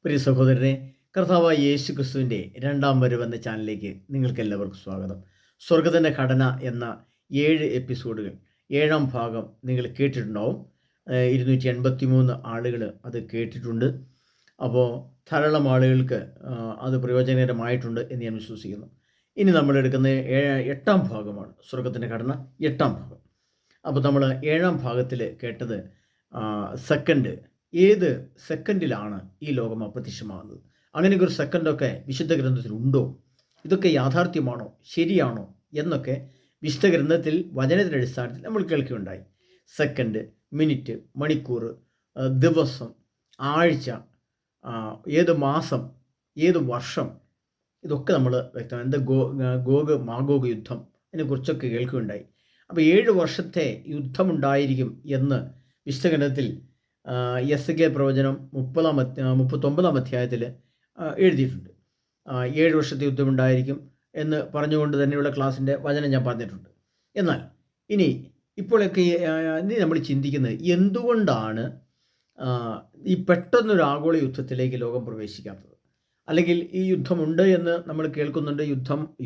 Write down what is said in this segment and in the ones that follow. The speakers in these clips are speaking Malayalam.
പ്രിയ സഹോദരനെ, കർത്താവായ യേശു ക്രിസ്തുവിൻ്റെ രണ്ടാം വരവെന്ന ചാനലിലേക്ക് നിങ്ങൾക്ക് എല്ലാവർക്കും സ്വാഗതം. സ്വർഗത്തിൻ്റെ ഘടന എന്ന 7 എപ്പിസോഡുകൾ, 7-ാം ഭാഗം നിങ്ങൾ കേട്ടിട്ടുണ്ടാവും. 283 ആളുകൾ അത് കേട്ടിട്ടുണ്ട്. അപ്പോൾ ധാരാളം ആളുകൾക്ക് അത് പ്രയോജനകരമായിട്ടുണ്ട് എന്ന് ഞാൻ വിശ്വസിക്കുന്നു. ഇനി നമ്മൾ എടുക്കുന്ന 8-ാം ഭാഗമാണ്. സ്വർഗത്തിൻ്റെ ഘടന 8-ാം ഭാഗം. അപ്പോൾ നമ്മൾ 7-ാം ഭാഗത്തിൽ കേട്ടത് സെക്കൻഡ്, ഏത് സെക്കൻഡിലാണ് ഈ ലോകം അപ്രത്യക്ഷമാകുന്നത്, അങ്ങനെയൊക്കെ ഒരു സെക്കൻഡൊക്കെ വിശുദ്ധ ഗ്രന്ഥത്തിലുണ്ടോ, ഇതൊക്കെ യാഥാർത്ഥ്യമാണോ, ശരിയാണോ എന്നൊക്കെ വിശുദ്ധ ഗ്രന്ഥത്തിൽ വചനത്തിൻ്റെ അടിസ്ഥാനത്തിൽ നമ്മൾ കേൾക്കുകയുണ്ടായി. സെക്കൻഡ്, മിനിറ്റ്, മണിക്കൂർ, ദിവസം, ആഴ്ച, ഏത് മാസം, ഏത് വർഷം, ഇതൊക്കെ നമ്മൾ വ്യക്തമാണ്. എന്താ ഗോഗ് മാഗോഗ് യുദ്ധം, അതിനെക്കുറിച്ചൊക്കെ കേൾക്കുകയുണ്ടായി. അപ്പോൾ 7 വർഷത്തെ യുദ്ധമുണ്ടായിരിക്കും എന്ന് വിശുദ്ധ ഗ്രന്ഥത്തിൽ എസ്കേൽ പ്രവചനം 39-ാം അധ്യായത്തിൽ എഴുതിയിട്ടുണ്ട്. 7 വർഷത്തെ യുദ്ധമുണ്ടായിരിക്കും എന്ന് പറഞ്ഞുകൊണ്ട് തന്നെയുള്ള ക്ലാസ്സിൻ്റെ വചനം ഞാൻ പറഞ്ഞിട്ടുണ്ട്. എന്നാൽ ഇപ്പോഴൊക്കെ നമ്മൾ ചിന്തിക്കുന്നത്, എന്തുകൊണ്ടാണ് ഈ പെട്ടെന്നൊരു ആഗോള യുദ്ധത്തിലേക്ക് ലോകം പ്രവേശിക്കാത്തത്? അല്ലെങ്കിൽ ഈ യുദ്ധമുണ്ട് എന്ന് നമ്മൾ കേൾക്കുന്നുണ്ട്.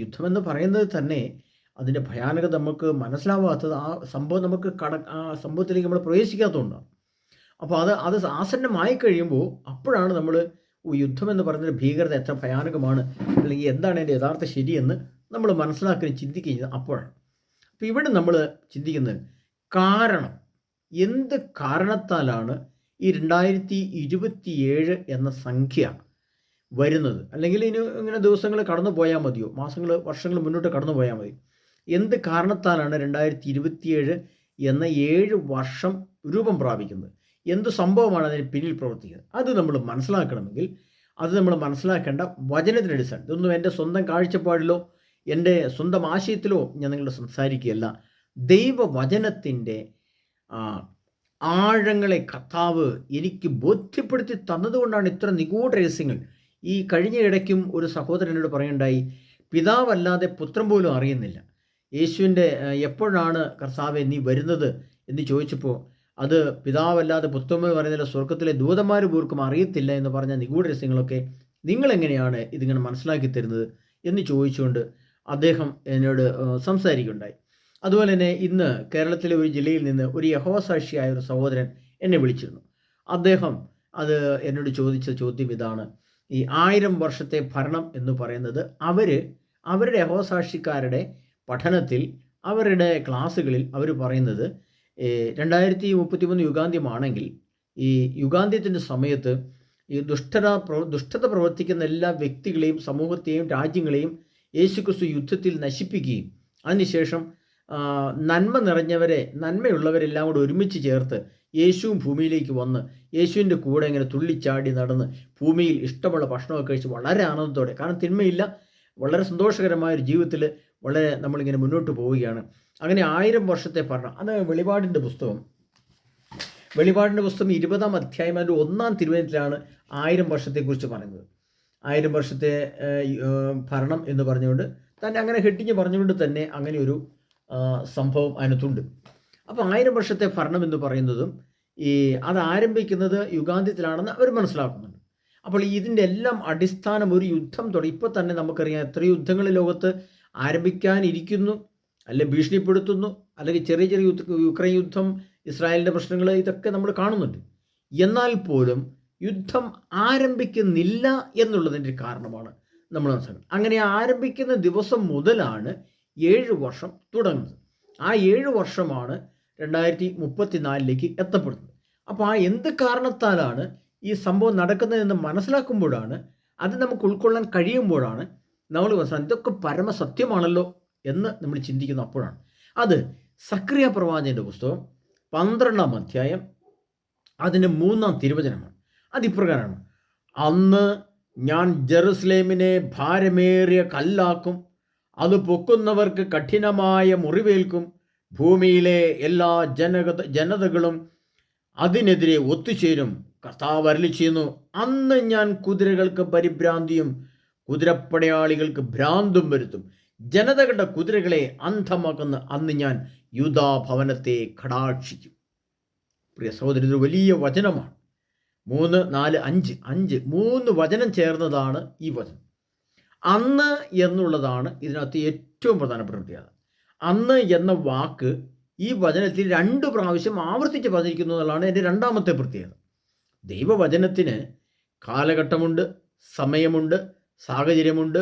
യുദ്ധമെന്ന് പറയുന്നത് തന്നെ അതിൻ്റെ ഭയാനകത നമുക്ക് മനസ്സിലാവാത്തത് ആ സംഭവം നമുക്ക് ആ സംഭവത്തിലേക്ക് നമ്മൾ പ്രവേശിക്കാത്തതുകൊണ്ടാണ്. അപ്പോൾ അത് ആസന്നമായി കഴിയുമ്പോൾ അപ്പോഴാണ് നമ്മൾ യുദ്ധമെന്ന് പറയുന്നൊരു ഭീകരത എത്ര ഭയാനകമാണ്, അല്ലെങ്കിൽ എന്താണ് എൻ്റെ യഥാർത്ഥ ശരിയെന്ന് നമ്മൾ മനസ്സിലാക്കുകയും ചിന്തിക്കുകയും ചെയ്യുന്നത് അപ്പോഴാണ്. അപ്പോൾ ഇവിടെ നമ്മൾ ചിന്തിക്കുന്നത്, കാരണം എന്ത് കാരണത്താലാണ് ഈ 2027 എന്ന സംഖ്യ വരുന്നത്? അല്ലെങ്കിൽ ഇങ്ങനെ ദിവസങ്ങൾ കടന്നു പോയാൽ മതിയോ, മാസങ്ങൾ, വർഷങ്ങൾ മുന്നോട്ട് കടന്നു പോയാൽ മതി? എന്ത് കാരണത്താലാണ് 2027 എന്ന 7 വർഷം രൂപം പ്രാപിക്കുന്നത്? എന്ത് സംഭവമാണ് അതിന് പിന്നിൽ പ്രവർത്തിക്കുന്നത്? അത് നമ്മൾ മനസ്സിലാക്കണമെങ്കിൽ അത് നമ്മൾ മനസ്സിലാക്കേണ്ട വചനത്തിൻ്റെ അടിസ്ഥാനം. ഇതൊന്നും എൻ്റെ സ്വന്തം കാഴ്ചപ്പാടിലോ എൻ്റെ സ്വന്തം ആശയത്തിലോ ഞാൻ നിങ്ങളോട് സംസാരിക്കുകയല്ല. ദൈവവചനത്തിൻ്റെ ആഴങ്ങളെ കർത്താവ് എനിക്ക് ബോധ്യപ്പെടുത്തി തന്നതുകൊണ്ടാണ് ഇത്ര നിഗൂഢ രഹസ്യങ്ങൾ. ഈ കഴിഞ്ഞ ഇടയ്ക്കും ഒരു സഹോദരനോട് പറയുണ്ടായി, പിതാവല്ലാതെ പുത്രൻ പോലും അറിയുന്നില്ല. യേശുവിൻ്റെ എപ്പോഴാണ് കർത്താവേ നീ വരുന്നത് എന്ന് ചോദിച്ചപ്പോൾ, അത് പിതാവല്ലാതെ പുത്രൻ പറയുന്നില്ല, സ്വർഗത്തിലെ ദൂതന്മാർ പോർക്കും അറിയത്തില്ല എന്ന് പറഞ്ഞ നിഗൂഢ രഹസ്യങ്ങളൊക്കെ നിങ്ങളെങ്ങനെയാണ് ഇതിങ്ങനെ മനസ്സിലാക്കി തരുന്നത് എന്ന് ചോദിച്ചുകൊണ്ട് അദ്ദേഹം എന്നോട് സംസാരിക്കുകയുണ്ടായി. അതുപോലെ തന്നെ ഇന്ന് കേരളത്തിലെ ഒരു ജില്ലയിൽ നിന്ന് ഒരു യഹോവസാക്ഷിയായ ഒരു സഹോദരൻ എന്നെ വിളിച്ചിരുന്നു. അദ്ദേഹം എന്നോട് ചോദിച്ച ചോദ്യം ഇതാണ്: ഈ 1000 വർഷത്തെ ഭരണം എന്ന് പറയുന്നത് അവരുടെ യഹോവസാക്ഷിക്കാരുടെ പഠനത്തിൽ, അവരുടെ ക്ലാസ്സുകളിൽ അവർ പറയുന്നത് 2033 യുഗാന്ത്യമാണെങ്കിൽ, ഈ യുഗാന്ത്യത്തിൻ്റെ സമയത്ത് ഈ ദുഷ്ടത പ്രവർത്തിക്കുന്ന എല്ലാ വ്യക്തികളെയും സമൂഹത്തെയും രാജ്യങ്ങളെയും യേശുക്രിസ്തു യുദ്ധത്തിൽ നശിപ്പിക്കുകയും അതിനുശേഷം നന്മ നിറഞ്ഞവരെ, നന്മയുള്ളവരെല്ലാം കൂടെ ഒരുമിച്ച് ചേർത്ത് യേശുവും ഭൂമിയിലേക്ക് വന്ന് യേശുവിൻ്റെ കൂടെ ഇങ്ങനെ തുള്ളിച്ചാടി നടന്ന് ഭൂമിയിൽ ഇഷ്ടമുള്ള ഭക്ഷണമൊക്കെ കഴിച്ച് വളരെ ആനന്ദത്തോടെ, കാരണം തിന്മയില്ല, വളരെ സന്തോഷകരമായൊരു ജീവിതത്തിൽ വളരെ നമ്മളിങ്ങനെ മുന്നോട്ട് പോവുകയാണ്. അങ്ങനെ 1000 വർഷത്തെ ഭരണം. അത് വെളിപാടിൻ്റെ പുസ്തകം 20-ാം അധ്യായം അതിൻ്റെ 1-ാം തിരുവചനത്തിലാണ് 1000 വർഷത്തെക്കുറിച്ച് പറയുന്നത്. 1000 വർഷത്തെ ഭരണം എന്ന് പറഞ്ഞുകൊണ്ട് തന്നെ, അങ്ങനെ ഹെഡിങ് പറഞ്ഞുകൊണ്ട് തന്നെ അങ്ങനെ ഒരു സംഭവം അതിനകത്തുണ്ട്. അപ്പോൾ 1000 വർഷത്തെ ഭരണം എന്ന് പറയുന്നതും അത് ആരംഭിക്കുന്നത് യുഗാന്ത്യത്തിലാണെന്ന് അവർ മനസ്സിലാക്കുന്നുണ്ട്. അപ്പോൾ ഇതിൻ്റെ എല്ലാം അടിസ്ഥാനം ഒരു യുദ്ധം തുടങ്ങി. ഇപ്പോൾ തന്നെ നമുക്കറിയാം എത്ര യുദ്ധങ്ങൾ ലോകത്ത് ആരംഭിക്കാനിരിക്കുന്നു, അല്ലെങ്കിൽ ഭീഷണിപ്പെടുത്തുന്നു, അല്ലെങ്കിൽ ചെറിയ യുക്രൈൻ യുദ്ധം, ഇസ്രായേലിൻ്റെ പ്രശ്നങ്ങൾ, ഇതൊക്കെ നമ്മൾ കാണുന്നുണ്ട്. എന്നാൽ പോലും യുദ്ധം ആരംഭിക്കുന്നില്ല എന്നുള്ളതിൻ്റെ കാരണമാണ് നമ്മൾ മനസ്സിലാക്കുന്നത്. അങ്ങനെ ആരംഭിക്കുന്ന ദിവസം മുതലാണ് 7 വർഷം തുടങ്ങുന്നത്. ആ 7 വർഷമാണ് 2034 എത്തപ്പെടുന്നത്. അപ്പോൾ ആ എന്ത് കാരണത്താലാണ് ഈ സംഭവം നടക്കുന്നതെന്ന് മനസ്സിലാക്കുമ്പോഴാണ്, അത് നമുക്ക് ഉൾക്കൊള്ളാൻ കഴിയുമ്പോഴാണ് നമ്മൾ ഇതൊക്കെ പരമസത്യമാണല്ലോ എന്ന് നമ്മൾ ചിന്തിക്കുന്ന അപ്പോഴാണ്. അത് സക്രിയ പ്രവാചകൻ്റെ പുസ്തകം 12-ാം അധ്യായം അതിൻ്റെ 3-ാം തിരുവചനമാണ്. അതിപ്രകാരമാണ്: അന്ന് ഞാൻ ജെറുസലേമിനെ ഭാരമേറിയ കല്ലാക്കും, അത് പൊക്കുന്നവർക്ക് കഠിനമായ മുറിവേൽക്കും, ഭൂമിയിലെ എല്ലാ ജനതകളും അതിനെതിരെ ഒത്തുചേരും. കർത്താവ് അരുളിച്ചെയ്യുന്നു, അന്ന് ഞാൻ കുതിരകൾക്ക് പരിഭ്രാന്തിയും കുതിരപ്പടയാളികൾക്ക് ഭ്രാന്തും വരുത്തും. ജനതകളുടെ കുതിരകളെ അന്ധമാക്കുന്ന അന്ന് ഞാൻ യൂദാ ഭവനത്തെ കടാക്ഷിക്കും. പ്രിയ സഹോദരി, ഇതൊരു വലിയ വചനമാണ്. 3, 4, 5 3 വചനം ചേർന്നതാണ് ഈ വചനം. അന്ന് എന്നുള്ളതാണ് ഇതിനകത്ത് ഏറ്റവും പ്രധാനപ്പെട്ട പ്രത്യേകത. അന്ന് എന്ന വാക്ക് ഈ വചനത്തിൽ 2 പ്രാവശ്യം ആവർത്തിച്ച് പറഞ്ഞിരിക്കുന്നു എന്നുള്ളതാണ് എൻ്റെ രണ്ടാമത്തെ പ്രത്യേകത. ദൈവവചനത്തിന് കാലഘട്ടമുണ്ട്, സമയമുണ്ട്, സാഹചര്യമുണ്ട്,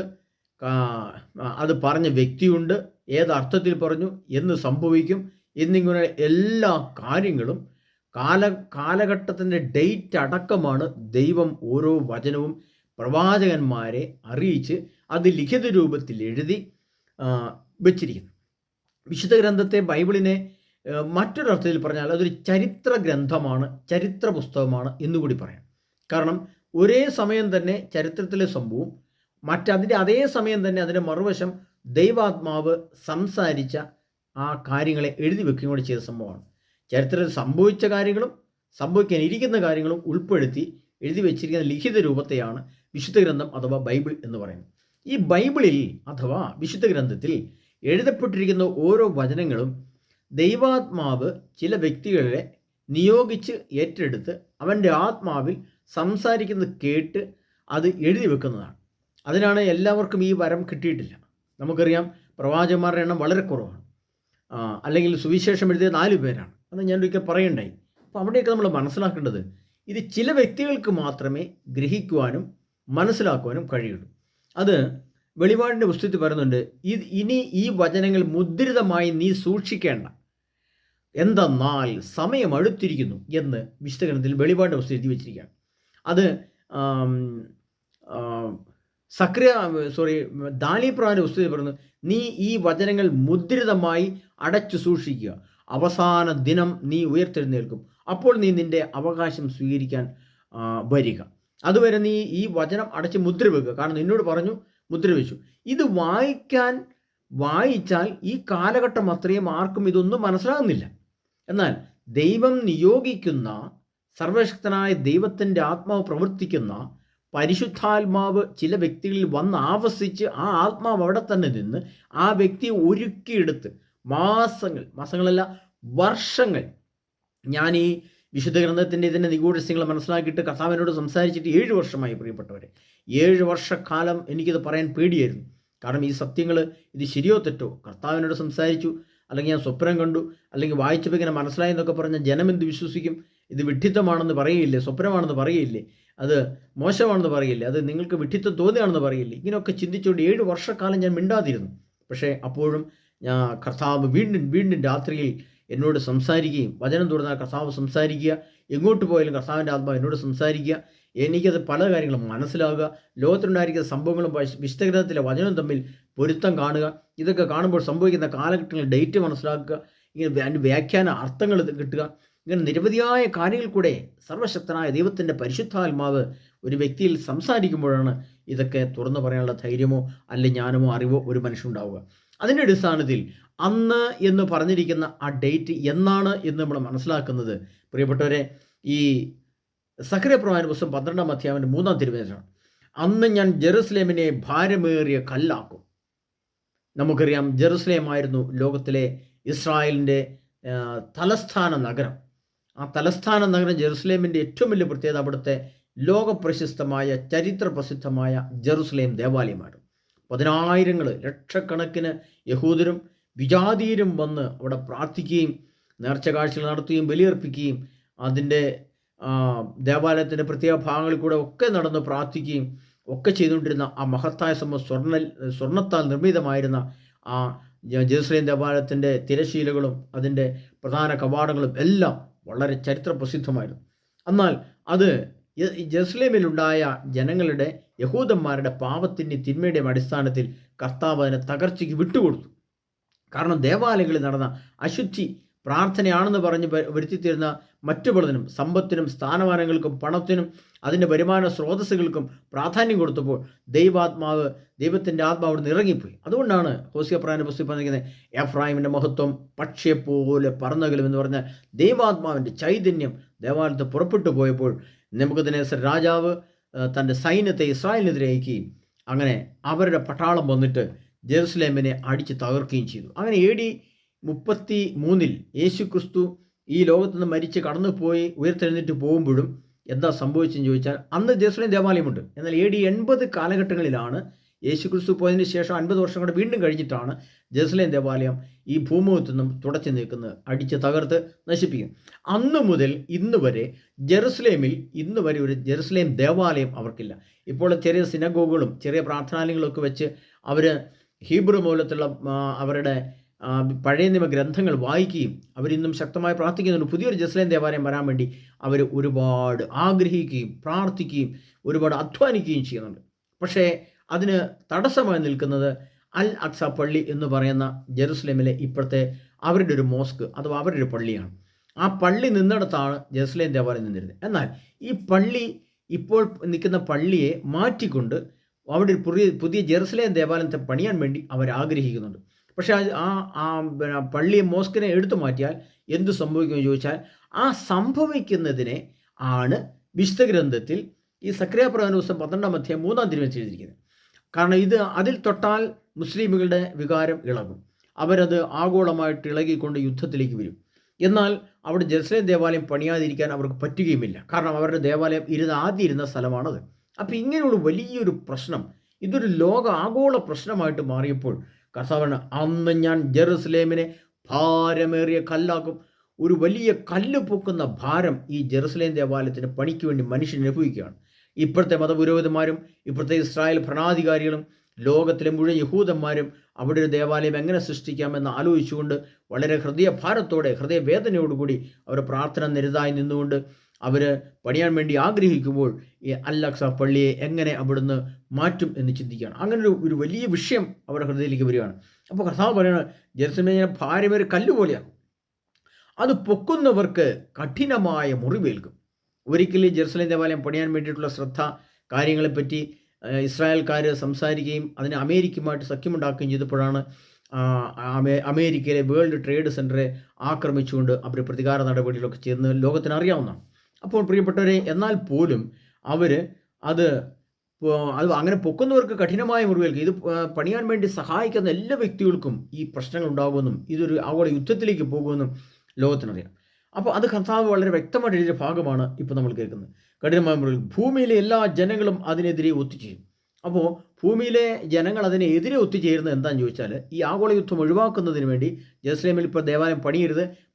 അത് പറഞ്ഞ വ്യക്തിയുണ്ട്, ഏതർത്ഥത്തിൽ പറഞ്ഞു, എന്ന് സംഭവിക്കും എന്നിങ്ങനെ എല്ലാ കാര്യങ്ങളും കാലഘട്ടത്തിൻ്റെ ഡേറ്റ് അടക്കമാണ് ദൈവം ഓരോ വചനവും പ്രവാചകന്മാരെ അറിയിച്ച് അത് ലിഖിത രൂപത്തിൽ എഴുതി വെച്ചിരിക്കുന്നു. വിശുദ്ധ ഗ്രന്ഥത്തെ, ബൈബിളിനെ മറ്റൊരർത്ഥത്തിൽ പറഞ്ഞാൽ അതൊരു ചരിത്ര ഗ്രന്ഥമാണ്, ചരിത്ര പുസ്തകമാണ് എന്നുകൂടി പറയാം. കാരണം ഒരേ സമയം തന്നെ ചരിത്രത്തിലെ സംഭവവും മറ്റതിൻ്റെ അതേ സമയം തന്നെ അതിൻ്റെ മറുവശം ദൈവാത്മാവ് സംസാരിച്ച ആ കാര്യങ്ങളെ എഴുതി വെക്കുകയും കൂടി ചെയ്ത സംഭവമാണ്. ചരിത്രത്തിൽ സംഭവിച്ച കാര്യങ്ങളും സംഭവിക്കാനിരിക്കുന്ന കാര്യങ്ങളും ഉൾപ്പെടുത്തി എഴുതി വെച്ചിരിക്കുന്ന ലിഖിത രൂപത്തെയാണ് വിശുദ്ധ ഗ്രന്ഥം അഥവാ ബൈബിൾ എന്ന് പറയുന്നത്. ഈ ബൈബിളിൽ അഥവാ വിശുദ്ധ ഗ്രന്ഥത്തിൽ എഴുതപ്പെട്ടിരിക്കുന്ന ഓരോ വചനങ്ങളും ദൈവാത്മാവ് ചില വ്യക്തികളെ നിയോഗിച്ച് ഏറ്റെടുത്ത് അവൻ്റെ ആത്മാവിൽ സംസാരിക്കുന്നത് കേട്ട് അത് എഴുതി വെക്കുന്നതാണ്. അതിനാണ് എല്ലാവർക്കും ഈ വരം കിട്ടിയിട്ടില്ല. നമുക്കറിയാം പ്രവാചകന്മാരുടെ എണ്ണം വളരെ കുറവാണ്. അല്ലെങ്കിൽ സുവിശേഷം എഴുതിയ 4 പേരാണ്. അത് ഞാൻ ഒരിക്കൽ പറയണ്ടായി. അപ്പോൾ അവിടെയൊക്കെ നമ്മൾ മനസ്സിലാക്കേണ്ടത് ഇത് ചില വ്യക്തികൾക്ക് മാത്രമേ ഗ്രഹിക്കുവാനും മനസ്സിലാക്കുവാനും കഴിയുള്ളൂ. അത് വെളിപാടിൻ്റെ പുസ്തകത്തിൽ പറയുന്നുണ്ട്, ഇനി ഈ വചനങ്ങൾ മുദ്രിതമായി നീ സൂക്ഷിക്കേണ്ട, എന്തെന്നാൽ സമയം അടുത്തിരിക്കുന്നു എന്ന് വിശുദ്ധ ഗ്രന്ഥത്തിൽ വെളിപാടിൻ്റെ പുസ്തകം എഴുതി വെച്ചിരിക്കുകയാണ്. അത് ദാനിയേൽ പുസ്തകത്തിൽ പറയുന്നു, നീ ഈ വചനങ്ങൾ മുദ്രിതമായി അടച്ചു സൂക്ഷിക്കുക, അവസാന ദിനം നീ ഉയർത്തെഴുന്നേൽക്കും, അപ്പോൾ നീ നിൻ്റെ അവകാശം സ്വീകരിക്കാൻ വരിക. അതുവരെ നീ ഈ വചനം അടച്ച് മുദ്ര വെക്കുക. കാരണം നിന്നോട് പറഞ്ഞു, മുദ്ര വെച്ചു. ഇത് വായിച്ചാൽ ഈ കാലഘട്ടം അത്രയും ആർക്കും ഇതൊന്നും മനസ്സിലാകുന്നില്ല. എന്നാൽ ദൈവം നിയോഗിക്കുന്ന, സർവശക്തനായ ദൈവത്തിൻ്റെ ആത്മാവ് പ്രവർത്തിക്കുന്ന പരിശുദ്ധാത്മാവ് ചില വ്യക്തികളിൽ വന്ന് ആവസിച്ച് ആ ആത്മാവ് അവിടെ തന്നെ നിന്ന് ആ വ്യക്തിയെ ഒരുക്കിയെടുത്ത് മാസങ്ങളല്ല വർഷങ്ങൾ, ഞാൻ ഈ വിശുദ്ധ ഗ്രന്ഥത്തിൻ്റെ ഇതിൻ്റെ നിഗൂഢസ്യങ്ങൾ മനസ്സിലാക്കിയിട്ട് കർത്താവിനോട് സംസാരിച്ചിട്ട് 7 വർഷമായി. പ്രിയപ്പെട്ടവരെ, 7 വർഷക്കാലം എനിക്കിത് പറയാൻ പേടിയായിരുന്നു. കാരണം ഈ സത്യങ്ങൾ ഇത് ശരിയോ തെറ്റോ, കർത്താവിനോട് സംസാരിച്ചു, അല്ലെങ്കിൽ ഞാൻ സ്വപ്നം കണ്ടു, അല്ലെങ്കിൽ വായിച്ചപ്പോൾ ഇങ്ങനെ മനസ്സിലായി എന്നൊക്കെ പറഞ്ഞാൽ ജനമെന്ത് വിശ്വസിക്കും? ഇത് വിഡ്ഢിത്തമാണെന്ന് പറയില്ലേ, സ്വപ്നമാണെന്ന് പറയില്ലേ, അത് മോശമാണെന്ന് പറയില്ലേ, അത് നിങ്ങൾക്ക് വിഡ്ഢിത്തം തോന്നിയാണെന്ന് പറയില്ലേ? ഇങ്ങനെയൊക്കെ ചിന്തിച്ചുകൊണ്ട് 7 വർഷക്കാലം ഞാൻ മിണ്ടാതിരുന്നു. പക്ഷേ അപ്പോഴും കർത്താവ് വീണ്ടും രാത്രിയിൽ എന്നോട് സംസാരിക്കുകയും, വചനം തുറന്നാൽ കർത്താവ് സംസാരിക്കുക, എങ്ങോട്ട് പോയാലും കർത്താവിൻ്റെ ആത്മാവ് എന്നോട് സംസാരിക്കുക, എനിക്കത് പല കാര്യങ്ങളും മനസ്സിലാകുക, ലോകത്തിലുണ്ടായിരിക്കുന്ന സംഭവങ്ങളും വിശുദ്ധ ഗ്രന്ഥത്തിലെ വചനവും തമ്മിൽ പൊരുത്തം കാണുക, ഇതൊക്കെ കാണുമ്പോൾ സംഭവിക്കുന്ന കാലഘട്ടങ്ങളിൽ ഡേറ്റ് മനസ്സിലാക്കുക, ഇങ്ങനെ അതിൻ്റെ വ്യാഖ്യാന അർത്ഥങ്ങൾ കിട്ടുക, ഇങ്ങനെ നിരവധിയായ കാര്യങ്ങൾ കൂടെ സർവശക്തനായ ദൈവത്തിൻ്റെ പരിശുദ്ധാത്മാവ് ഒരു വ്യക്തിയിൽ സംസാരിക്കുമ്പോഴാണ് ഇതൊക്കെ തുറന്നു പറയാനുള്ള ധൈര്യമോ അല്ലെങ്കിൽ ജ്ഞാനമോ അറിവോ ഒരു മനുഷ്യനുണ്ടാവുക. അതിൻ്റെ അടിസ്ഥാനത്തിൽ അന്ന് എന്ന് പറഞ്ഞിരിക്കുന്ന ആ ഡേറ്റ് എന്നാണ് എന്ന് നമ്മൾ മനസ്സിലാക്കുന്നത്. പ്രിയപ്പെട്ടവരെ, ഈ സഖറിയ പ്രവാചകന്റെ പുസ്തകം 12-ാം അധ്യായത്തിൻ്റെ 3-ാം തിരുവചനമാണ്, അന്ന് ഞാൻ ജെറുസലേമിനെ ഭാരമേറിയ കല്ലാക്കും. നമുക്കറിയാം, ജെറുസലേമായിരുന്നു ലോകത്തിലെ ഇസ്രായേലിൻ്റെ തലസ്ഥാന നഗരം. ആ തലസ്ഥാന നഗരം ജെറുസലേമിൻ്റെ ഏറ്റവും വലിയ പ്രത്യേകത അവിടുത്തെ ലോകപ്രശസ്തമായ ചരിത്ര പ്രസിദ്ധമായ ജെറുസലേം ദേവാലയമാണ്. 10,000 ലക്ഷക്കണക്കിന് യഹൂദരും വിജാതീയരും വന്ന് അവിടെ പ്രാർത്ഥിക്കുകയും നേർച്ച കാഴ്ചകൾ നടത്തുകയും ബലിയർപ്പിക്കുകയും അതിൻ്റെ ദേവാലയത്തിൻ്റെ പ്രത്യേക ഭാഗങ്ങളിൽ കൂടെ ഒക്കെ നടന്ന് പ്രാർത്ഥിക്കുകയും ഒക്കെ ചെയ്തുകൊണ്ടിരുന്ന ആ മഹത്തായ സ്വർണ്ണത്താൽ നിർമ്മിതമായിരുന്ന ആ ജെറുസലേം ദേവാലയത്തിൻ്റെ തിരശീലകളും അതിൻ്റെ പ്രധാന കവാടങ്ങളും എല്ലാം വളരെ ചരിത്ര പ്രസിദ്ധമായിരുന്നു. എന്നാൽ അത് ജെറുസലേമിലുണ്ടായ ജനങ്ങളുടെ, യഹൂദന്മാരുടെ പാപത്തിൻ്റെയും തിന്മയുടെയും അടിസ്ഥാനത്തിൽ കർത്താവ് അതിനെ തകർച്ചയ്ക്ക് വിട്ടുകൊടുത്തു. കാരണം ദേവാലയങ്ങളിൽ നടന്ന അശുദ്ധി പ്രാർത്ഥനയാണെന്ന് പറഞ്ഞ് വരുത്തിത്തീരുന്ന മറ്റു പലതിനും, സമ്പത്തിനും സ്ഥാനമാനങ്ങൾക്കും പണത്തിനും അതിൻ്റെ വരുമാന സ്രോതസ്സുകൾക്കും പ്രാധാന്യം കൊടുത്തപ്പോൾ ദൈവത്തിൻ്റെ ആത്മാവ് അവിടെ നിന്ന് ഇറങ്ങിപ്പോയി. അതുകൊണ്ടാണ് ഹോസിയ പ്രവാചകന്റെ പുസ്തകത്തിൽ പറഞ്ഞിരിക്കുന്നത്, എഫ്രായിമിൻ്റെ മഹത്വം പക്ഷിയെപ്പോലെ പറന്നകലും എന്ന് പറഞ്ഞാൽ ദൈവാത്മാവിൻ്റെ ചൈതന്യം ദേവാലയത്ത് പുറപ്പെട്ടു പോയപ്പോൾ നെബൂഖദ്നേസർ രാജാവ് തൻ്റെ സൈന്യത്തെ ഇസ്രായേലിനെതിരെ അയക്കുകയും അങ്ങനെ അവരുടെ പട്ടാളം വന്നിട്ട് ജെറുസലേമിനെ അടിച്ച് തകർക്കുകയും ചെയ്തു. അങ്ങനെ AD 33 യേശു ക്രിസ്തു ഈ ലോകത്ത് നിന്ന് മരിച്ച് കടന്നുപോയി ഉയർത്തെഴുന്നേറ്റ് പോകുമ്പോഴും എന്താ സംഭവിച്ചെന്ന് ചോദിച്ചാൽ, അന്ന് ജെറുസലേം ദേവാലയമുണ്ട്. എന്നാൽ AD 80 കാലഘട്ടങ്ങളിലാണ് യേശുക്രിസ്തു പോയതിന് ശേഷം 50 വർഷം കൂടെ വീണ്ടും കഴിഞ്ഞിട്ടാണ് ജെറുസലേം ദേവാലയം ഈ ഭൂമുഖത്തു നിന്നും തുടച്ചു നീക്കുന്നത്, അടിച്ച് തകർത്ത് നശിപ്പിക്കും. അന്ന് മുതൽ ഇന്ന് വരെ ജെറുസലേമിൽ ഇന്ന് വരെ ഒരു ജെറുസലേം ദേവാലയം അവർക്കില്ല. ഇപ്പോൾ ചെറിയ സിനഗോഗുകളും ചെറിയ പ്രാർത്ഥനാലയങ്ങളും ഒക്കെ വെച്ച് അവർ ഹീബ്രു മൂലത്തുള്ള അവരുടെ പഴയ നിയമ ഗ്രന്ഥങ്ങൾ വായിക്കുകയും അവരിന്നും ശക്തമായി പ്രാർത്ഥിക്കുന്നുണ്ട്. പുതിയൊരു ജെറുസലേം ദേവാലയം വരാൻ വേണ്ടി അവർ ഒരുപാട് ആഗ്രഹിക്കുകയും പ്രാർത്ഥിക്കുകയും ഒരുപാട് അധ്വാനിക്കുകയും ചെയ്യുന്നുണ്ട്. പക്ഷേ അതിന് തടസ്സമായി നിൽക്കുന്നത് അൽ അക്സ പള്ളി എന്ന് പറയുന്ന ജെറുസലേമിലെ ഇപ്പോഴത്തെ അവരുടെ ഒരു മോസ്ക് അഥവാ അവരുടെ ഒരു പള്ളിയാണ്. ആ പള്ളി നിന്നിടത്താണ് ജെറുസലേം ദേവാലയം നിന്നിരുന്നത്. എന്നാൽ ഈ പള്ളി ഇപ്പോൾ നിൽക്കുന്ന പള്ളിയെ മാറ്റിക്കൊണ്ട് അവിടെ ഒരു പുതിയ ജെറുസലേം ദേവാലയത്തെ പണിയാൻ വേണ്ടി അവർ ആഗ്രഹിക്കുന്നുണ്ട്. പക്ഷേ പള്ളിയെ മോസ്കിനെ എടുത്തു മാറ്റിയാൽ എന്തു സംഭവിക്കുമെന്ന് ചോദിച്ചാൽ, ആ സംഭവിക്കുന്നതിനെ ആണ് വിശുദ്ധ ഗ്രന്ഥത്തിൽ ഈ സക്രിയ പ്രവചന പുസ്തകം 12-ാം അധ്യായം 3-ാം തിരുവചനം എഴുതിയിരിക്കുന്നത്. കാരണം അതിൽ തൊട്ടാൽ മുസ്ലിമുകളുടെ വികാരം ഇളകും, അവരത് ആഗോളമായിട്ട് ഇളകിക്കൊണ്ട് യുദ്ധത്തിലേക്ക് വരും. എന്നാൽ അവിടെ ജെറുസലേം ദേവാലയം പണിയാതിരിക്കാൻ അവർക്ക് പറ്റുകയുമില്ല. കാരണം അവരുടെ ദേവാലയം ആദ്യം ഇരുന്ന സ്ഥലമാണത്. അപ്പോൾ ഇങ്ങനെയുള്ള വലിയൊരു പ്രശ്നം, ഇതൊരു ആഗോള പ്രശ്നമായിട്ട് മാറിയപ്പോൾ കർത്താവാണ്, അന്ന് ഞാൻ ജെറുസലേമിനെ ഭാരമേറിയ കല്ലാക്കും. ഒരു വലിയ കല്ല് പൊക്കുന്ന ഭാരം ഈ ജെറുസലേം ദേവാലയത്തിന് പണിക്ക് വേണ്ടി മനുഷ്യൻ അനുഭവിക്കുകയാണ്. ഇപ്പോഴത്തെ മതപുരോഹിതന്മാരും ഇപ്പോഴത്തെ ഇസ്രായേൽ ഭരണാധികാരികളും ലോകത്തിലെ മുഴുവൻ യഹൂദന്മാരും അവിടെ ഒരു ദേവാലയം എങ്ങനെ സൃഷ്ടിക്കാമെന്ന് ആലോചിച്ചുകൊണ്ട് വളരെ ഹൃദയഭാരത്തോടെ ഹൃദയവേദനയോടുകൂടി അവർ പ്രാർത്ഥന നിരതായി നിന്നുകൊണ്ട് അവർ പണിയാൻ വേണ്ടി ആഗ്രഹിക്കുമ്പോൾ ഈ അൽ അക്സ പള്ളിയെ എങ്ങനെ അവിടുന്ന് മാറ്റും എന്ന് ചിന്തിക്കുകയാണ്. അങ്ങനെ ഒരു വലിയ വിഷയം അവരുടെ ഹൃദയത്തിലേക്ക് വരികയാണ്. അപ്പോൾ കർത്താവ് പറയുന്നത്, ജെറുസലേമിനെ ഭാരമേറിയ കല്ലുപോലെയാകും, അത് പൊക്കുന്നവർക്ക് കഠിനമായ മുറിവേൽക്കും. ഒരിക്കലും ജെറുസലേം ദേവാലയം പണിയാൻ വേണ്ടിയിട്ടുള്ള ശ്രദ്ധ കാര്യങ്ങളെപ്പറ്റി ഇസ്രായേൽക്കാർ സംസാരിക്കുകയും അതിന് അമേരിക്കയുമായിട്ട് സഖ്യമുണ്ടാക്കുകയും ചെയ്തപ്പോഴാണ് അമേരിക്കയിലെ വേൾഡ് ട്രേഡ് സെൻറ്ററെ ആക്രമിച്ചുകൊണ്ട് അവർ പ്രതികാര നടപടികളൊക്കെ ചെയ്യുന്നത് ലോകത്തിന് അറിയാവുന്നതാണ്. അപ്പോൾ പ്രിയപ്പെട്ടവരെ, എന്നാൽ പോലും അത് അങ്ങനെ പൊക്കുന്നവർക്ക് കഠിനമായ മുറിവേൽക്കും. ഇത് പണിയാൻ വേണ്ടി സഹായിക്കുന്ന എല്ലാ വ്യക്തികൾക്കും ഈ പ്രശ്നങ്ങൾ ഉണ്ടാകുമെന്നും ഇതൊരു ആഗോള യുദ്ധത്തിലേക്ക് പോകുമെന്നും ലോകത്തിനറിയാം. അപ്പോൾ അത് കർത്താവ് വളരെ വ്യക്തമായിട്ട് എഴുതിയ ഭാഗമാണ് ഇപ്പോൾ നമ്മൾ കേൾക്കുന്നത്. കഠിനമായ മുറിവേൽക്കും, ഭൂമിയിലെ എല്ലാ ജനങ്ങളും അതിനെതിരെ ഒത്തുചേരും. അപ്പോൾ ഭൂമിയിലെ ജനങ്ങൾ അതിനെതിരെ ഒത്തുചേരുന്നത് എന്താണെന്ന് ചോദിച്ചാൽ, ഈ ആഗോള യുദ്ധം ഒഴിവാക്കുന്നതിന് വേണ്ടി ജെറുസലേമിൽ ഇപ്പോൾ ദേവാലയം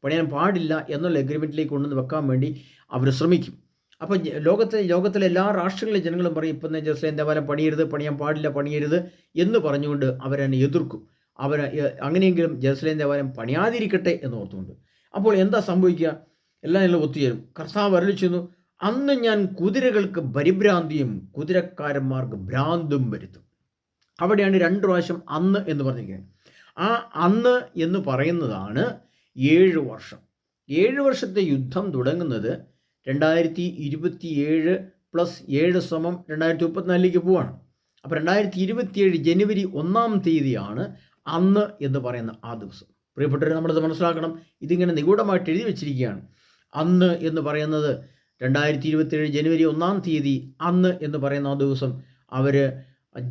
പണിയാൻ പാടില്ല എന്നുള്ള എഗ്രിമെൻറ്റിലേക്ക് കൊണ്ടുവന്ന് വെക്കാൻ വേണ്ടി അവർ ശ്രമിക്കും. അപ്പോൾ ലോകത്തിലെ എല്ലാ രാഷ്ട്രങ്ങളിലെ ജനങ്ങളും പറയും, ഇപ്പം ജെറുസലേം ദേവാലയം പണിയാൻ പണിയരുത് എന്ന് പറഞ്ഞുകൊണ്ട് അവരെന്നെ എതിർക്കും. അങ്ങനെയെങ്കിലും ജെറുസലേം ദേവാലയം പണിയാതിരിക്കട്ടെ എന്ന് ഓർത്തുകൊണ്ട്. അപ്പോൾ എന്താ സംഭവിക്കുക? എല്ലാം ഒത്തുചേരും. കർത്താവ് അരുളിച്ചെന്നു, അന്ന് ഞാൻ കുതിരകൾക്ക് പരിഭ്രാന്തിയും കുതിരക്കാരന്മാർക്ക് ഭ്രാന്തും വരുത്തും. അവിടെയാണ് 2 പ്രാവശ്യം അന്ന് എന്ന് പറഞ്ഞിരിക്കുന്നത്. ആ അന്ന് എന്ന് പറയുന്നതാണ് 7 വർഷം. 7 വർഷത്തെ യുദ്ധം തുടങ്ങുന്നത് 2027 + 7 = 2034 പോവാണ്. അപ്പോൾ 2027 ജനുവരി 1-ാം തീയതിയാണ് അന്ന് എന്ന് പറയുന്ന ആ ദിവസം. പ്രിയപ്പെട്ടവരെ, നമ്മളത് മനസ്സിലാക്കണം. ഇതിങ്ങനെ നിഗൂഢമായിട്ട് എഴുതി വെച്ചിരിക്കുകയാണ്. അന്ന് എന്ന് പറയുന്നത് 2027 ജനുവരി 1-ാം തീയതി അന്ന് എന്ന് പറയുന്ന ആ ദിവസം അവർ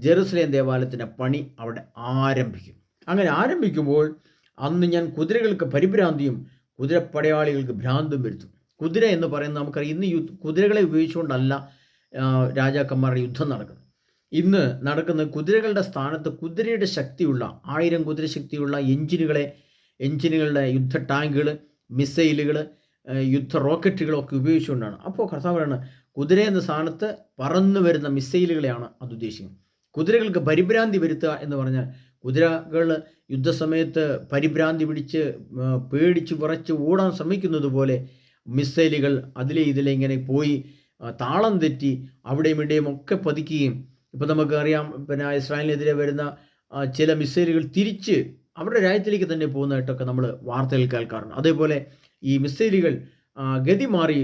ജെറുസലേം ദേവാലയത്തിൻ്റെ പണി അവിടെ ആരംഭിക്കും. അങ്ങനെ ആരംഭിക്കുമ്പോൾ അന്ന് ഞാൻ കുതിരകൾക്ക് പരിഭ്രാന്തിയും കുതിരപ്പടയാളികൾക്ക് ഭ്രാന്തും വരുത്തും. കുതിര എന്ന് പറയുന്നത് നമുക്കറിയാം, ഇന്ന് കുതിരകളെ ഉപയോഗിച്ചുകൊണ്ടല്ല രാജാക്കന്മാരുടെ യുദ്ധം നടക്കുന്നത്. ഇന്ന് നടക്കുന്ന കുതിരകളുടെ സ്ഥാനത്ത് കുതിരയുടെ ശക്തിയുള്ള 1000 കുതിര ശക്തിയുള്ള എഞ്ചിനുകളുടെ യുദ്ധ ടാങ്കുകൾ, മിസൈലുകൾ, യുദ്ധ റോക്കറ്റുകളൊക്കെ ഉപയോഗിച്ചുകൊണ്ടാണ്. അപ്പോൾ കർത്താവാണ്, കുതിര എന്ന സ്ഥാനത്ത് പറന്നു വരുന്ന മിസൈലുകളെയാണ് അത് ഉദ്ദേശിക്കുന്നത്. കുതിരകൾക്ക് പരിഭ്രാന്തി വരുത്തുക എന്ന് പറഞ്ഞാൽ, കുതിരകൾ യുദ്ധസമയത്ത് പരിഭ്രാന്തി പിടിച്ച് പേടിച്ച് വിറച്ച് ഓടാൻ ശ്രമിക്കുന്നത് പോലെ മിസൈലുകൾ ഇതിലെ ഇങ്ങനെ പോയി താളം തെറ്റി അവിടെയും ഇവിടെയും ഒക്കെ പതിക്കുകയും, ഇപ്പോൾ നമുക്കറിയാം, പിന്നെ ഇസ്രായേലിനെതിരെ വരുന്ന ചില മിസൈലുകൾ തിരിച്ച് അവരുടെ രാജ്യത്തിലേക്ക് തന്നെ പോകുന്നതായിട്ടൊക്കെ നമ്മൾ വാർത്തകൾ കേൾക്കാറുണ്ട്. അതേപോലെ ഈ മിസൈലുകൾ ഗതി മാറി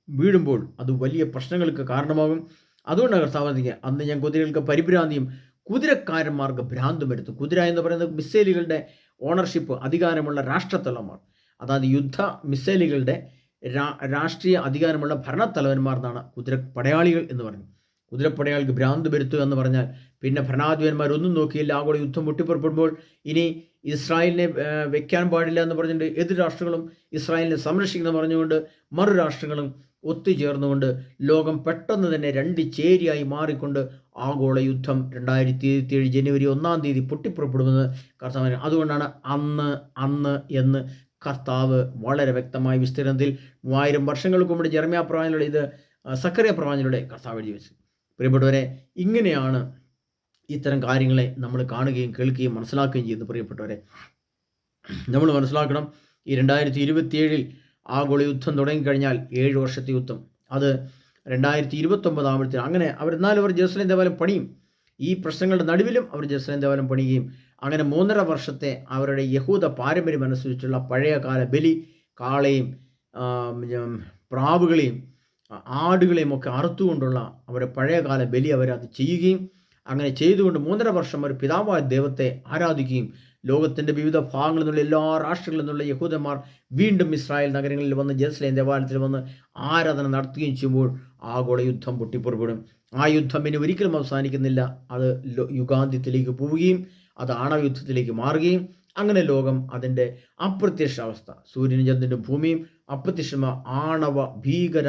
വീഴുമ്പോൾ അത് വലിയ പ്രശ്നങ്ങൾക്ക് കാരണമാകും. അതുകൊണ്ടാണ് കർത്താവ്, അന്ന് ഞാൻ കുതിരകൾക്ക് പരിഭ്രാന്തിയും കുതിരക്കാരന്മാർക്ക് ഭ്രാന്തും വരുത്തും. കുതിര എന്ന് പറയുന്നത് മിസൈലുകളുടെ ഓണർഷിപ്പ് അധികാരമുള്ള രാഷ്ട്രത്തലവന്മാർ, അതായത് യുദ്ധ മിസൈലുകളുടെ രാഷ്ട്രീയ അധികാരമുള്ള ഭരണത്തലവന്മാർ എന്നാണ് കുതിരപ്പടയാളികൾ എന്ന് പറയുന്നത്. കുതിരപ്പടയാളിക്ക് ഭ്രാന്ത് വരുത്തുക എന്ന് പറഞ്ഞാൽ പിന്നെ ഭരണാധിപന്മാരൊന്നും നോക്കിയില്ല. ആഗോള യുദ്ധം പൊട്ടിപ്പുറപ്പെടുമ്പോൾ ഇനി ഇസ്രായേലിനെ വെക്കാൻ പാടില്ല എന്ന് പറഞ്ഞുകൊണ്ട് എതിർ രാഷ്ട്രങ്ങളും ഇസ്രായേലിനെ സംരക്ഷിക്കുന്ന പറഞ്ഞുകൊണ്ട് മറു രാഷ്ട്രങ്ങളും ഒത്തുചേർന്നുകൊണ്ട് ലോകം പെട്ടെന്ന് തന്നെ രണ്ട് ചേരിയായി മാറിക്കൊണ്ട് ആഗോള യുദ്ധം 2027 ജനുവരി 1-ാം തീയതി പൊട്ടിപ്പുറപ്പെടുമെന്ന് കർത്താവ്. അതുകൊണ്ടാണ് അന്ന് എന്ന് കർത്താവ് വളരെ വ്യക്തമായ വിസ്തീർണത്തിൽ 3000 വർഷങ്ങൾക്ക് മുമ്പ് ജെറമ്യാ പ്രവാചകനിലൂടെ ഇത് സക്കറിയ പ്രവാചകനിലൂടെ കർത്താവ് എഴുതി വെച്ചു. പ്രിയപ്പെട്ടവരെ, ഇങ്ങനെയാണ് ഇത്തരം കാര്യങ്ങളെ നമ്മൾ കാണുകയും കേൾക്കുകയും മനസ്സിലാക്കുകയും ചെയ്യുന്നു. പ്രിയപ്പെട്ടവരെ, നമ്മൾ മനസ്സിലാക്കണം, ഈ 2027 ആഗോള യുദ്ധം തുടങ്ങിക്കഴിഞ്ഞാൽ 7 വർഷത്തെ യുദ്ധം, അത് 2029 ആകുമ്പോഴത്തേനും അങ്ങനെ എന്നാലും അവർ ജെറുസലേം ദേവാലയം പണിയും. ഈ പ്രശ്നങ്ങളുടെ നടുവിലും അവർ ജെറുസലേം ദേവാലയം പണിയുകയും അങ്ങനെ 3.5 വർഷത്തെ അവരുടെ യഹൂദ പാരമ്പര്യം അനുസരിച്ചുള്ള പഴയകാല ബലി, കാളയും പ്രാവുകളെയും ആടുകളെയും ഒക്കെ അറുത്തുകൊണ്ടുള്ള അവരുടെ പഴയകാല ബലി അവരത് ചെയ്യുകയും അങ്ങനെ ചെയ്തുകൊണ്ട് 3.5 വർഷം ഒരു പിതാവായ ദൈവത്തെ ആരാധിക്കുകയും ലോകത്തിൻ്റെ വിവിധ ഭാഗങ്ങളിൽ നിന്നുള്ള എല്ലാ രാഷ്ട്രങ്ങളിൽ നിന്നുള്ള യഹൂദന്മാർ വീണ്ടും ഇസ്രായേൽ നഗരങ്ങളിൽ വന്ന് ജെറുസലേം ദേവാലയത്തിൽ വന്ന് ആരാധന നടത്തുകയും ചെയ്യുമ്പോൾ ആഗോള യുദ്ധം പൊട്ടിപ്പുറപ്പെടും. ആ യുദ്ധം ഇനി ഒരിക്കലും അവസാനിക്കുന്നില്ല. അത് യുഗാന്ത്യത്തിലേക്ക് പോവുകയും അത് ആണവയുദ്ധത്തിലേക്ക് മാറുകയും അങ്ങനെ ലോകം അതിൻ്റെ അപ്രത്യക്ഷാവസ്ഥ, സൂര്യനും ചന്ദ്രനും ഭൂമിയും അപ്രത്യക്ഷമായ ആണവ ഭീകര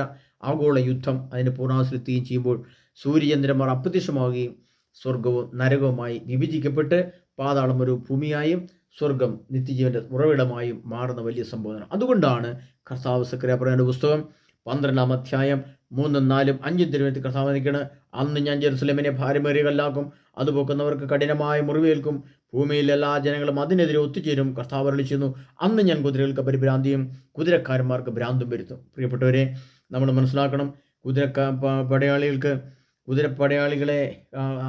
ആഗോള യുദ്ധം അതിൻ്റെ പൂർണ്ണാവസ്ഥയിലെത്തുകയും ചെയ്യുമ്പോൾ സൂര്യചന്ദ്രന്മാർ അപ്രത്യക്ഷമാവുകയും സ്വർഗവും നരകവുമായി വിഭജിക്കപ്പെട്ട് പാതാളം ഒരു ഭൂമിയായും സ്വർഗം നിത്യജീവൻ്റെ ഉറവിടമായും മാറുന്ന വലിയ സംഭവമാണ്. അതുകൊണ്ടാണ് കർത്താവ് സക്കറിയ പ്രവാചകന്റെ പുസ്തകം 12-ാം അധ്യായം 3, 4, 5 തിരുവനന്തപുരത്ത് കർത്താവ് നിൽക്കുകയാണ്. അന്ന് ഞാൻ ജെറുസലേമിനെ ഭാരമേറിയ കല്ലാക്കും, അത് പൊക്കുന്നവർക്ക് കഠിനമായ മുറിവേൽക്കും, ഭൂമിയിലെ എല്ലാ ജനങ്ങളും അതിനെതിരെ ഒത്തുചേരും. കർത്താവ് അരുളിച്ചെയ്യുന്നു, അന്ന് ഞാൻ കുതിരകൾക്ക് പരിഭ്രാന്തിയും കുതിരക്കാരന്മാർക്ക് ഭ്രാന്തും വരുത്തും. പ്രിയപ്പെട്ടവരെ, നമ്മൾ മനസ്സിലാക്കണം, കുതിരപ്പടയാളികളെ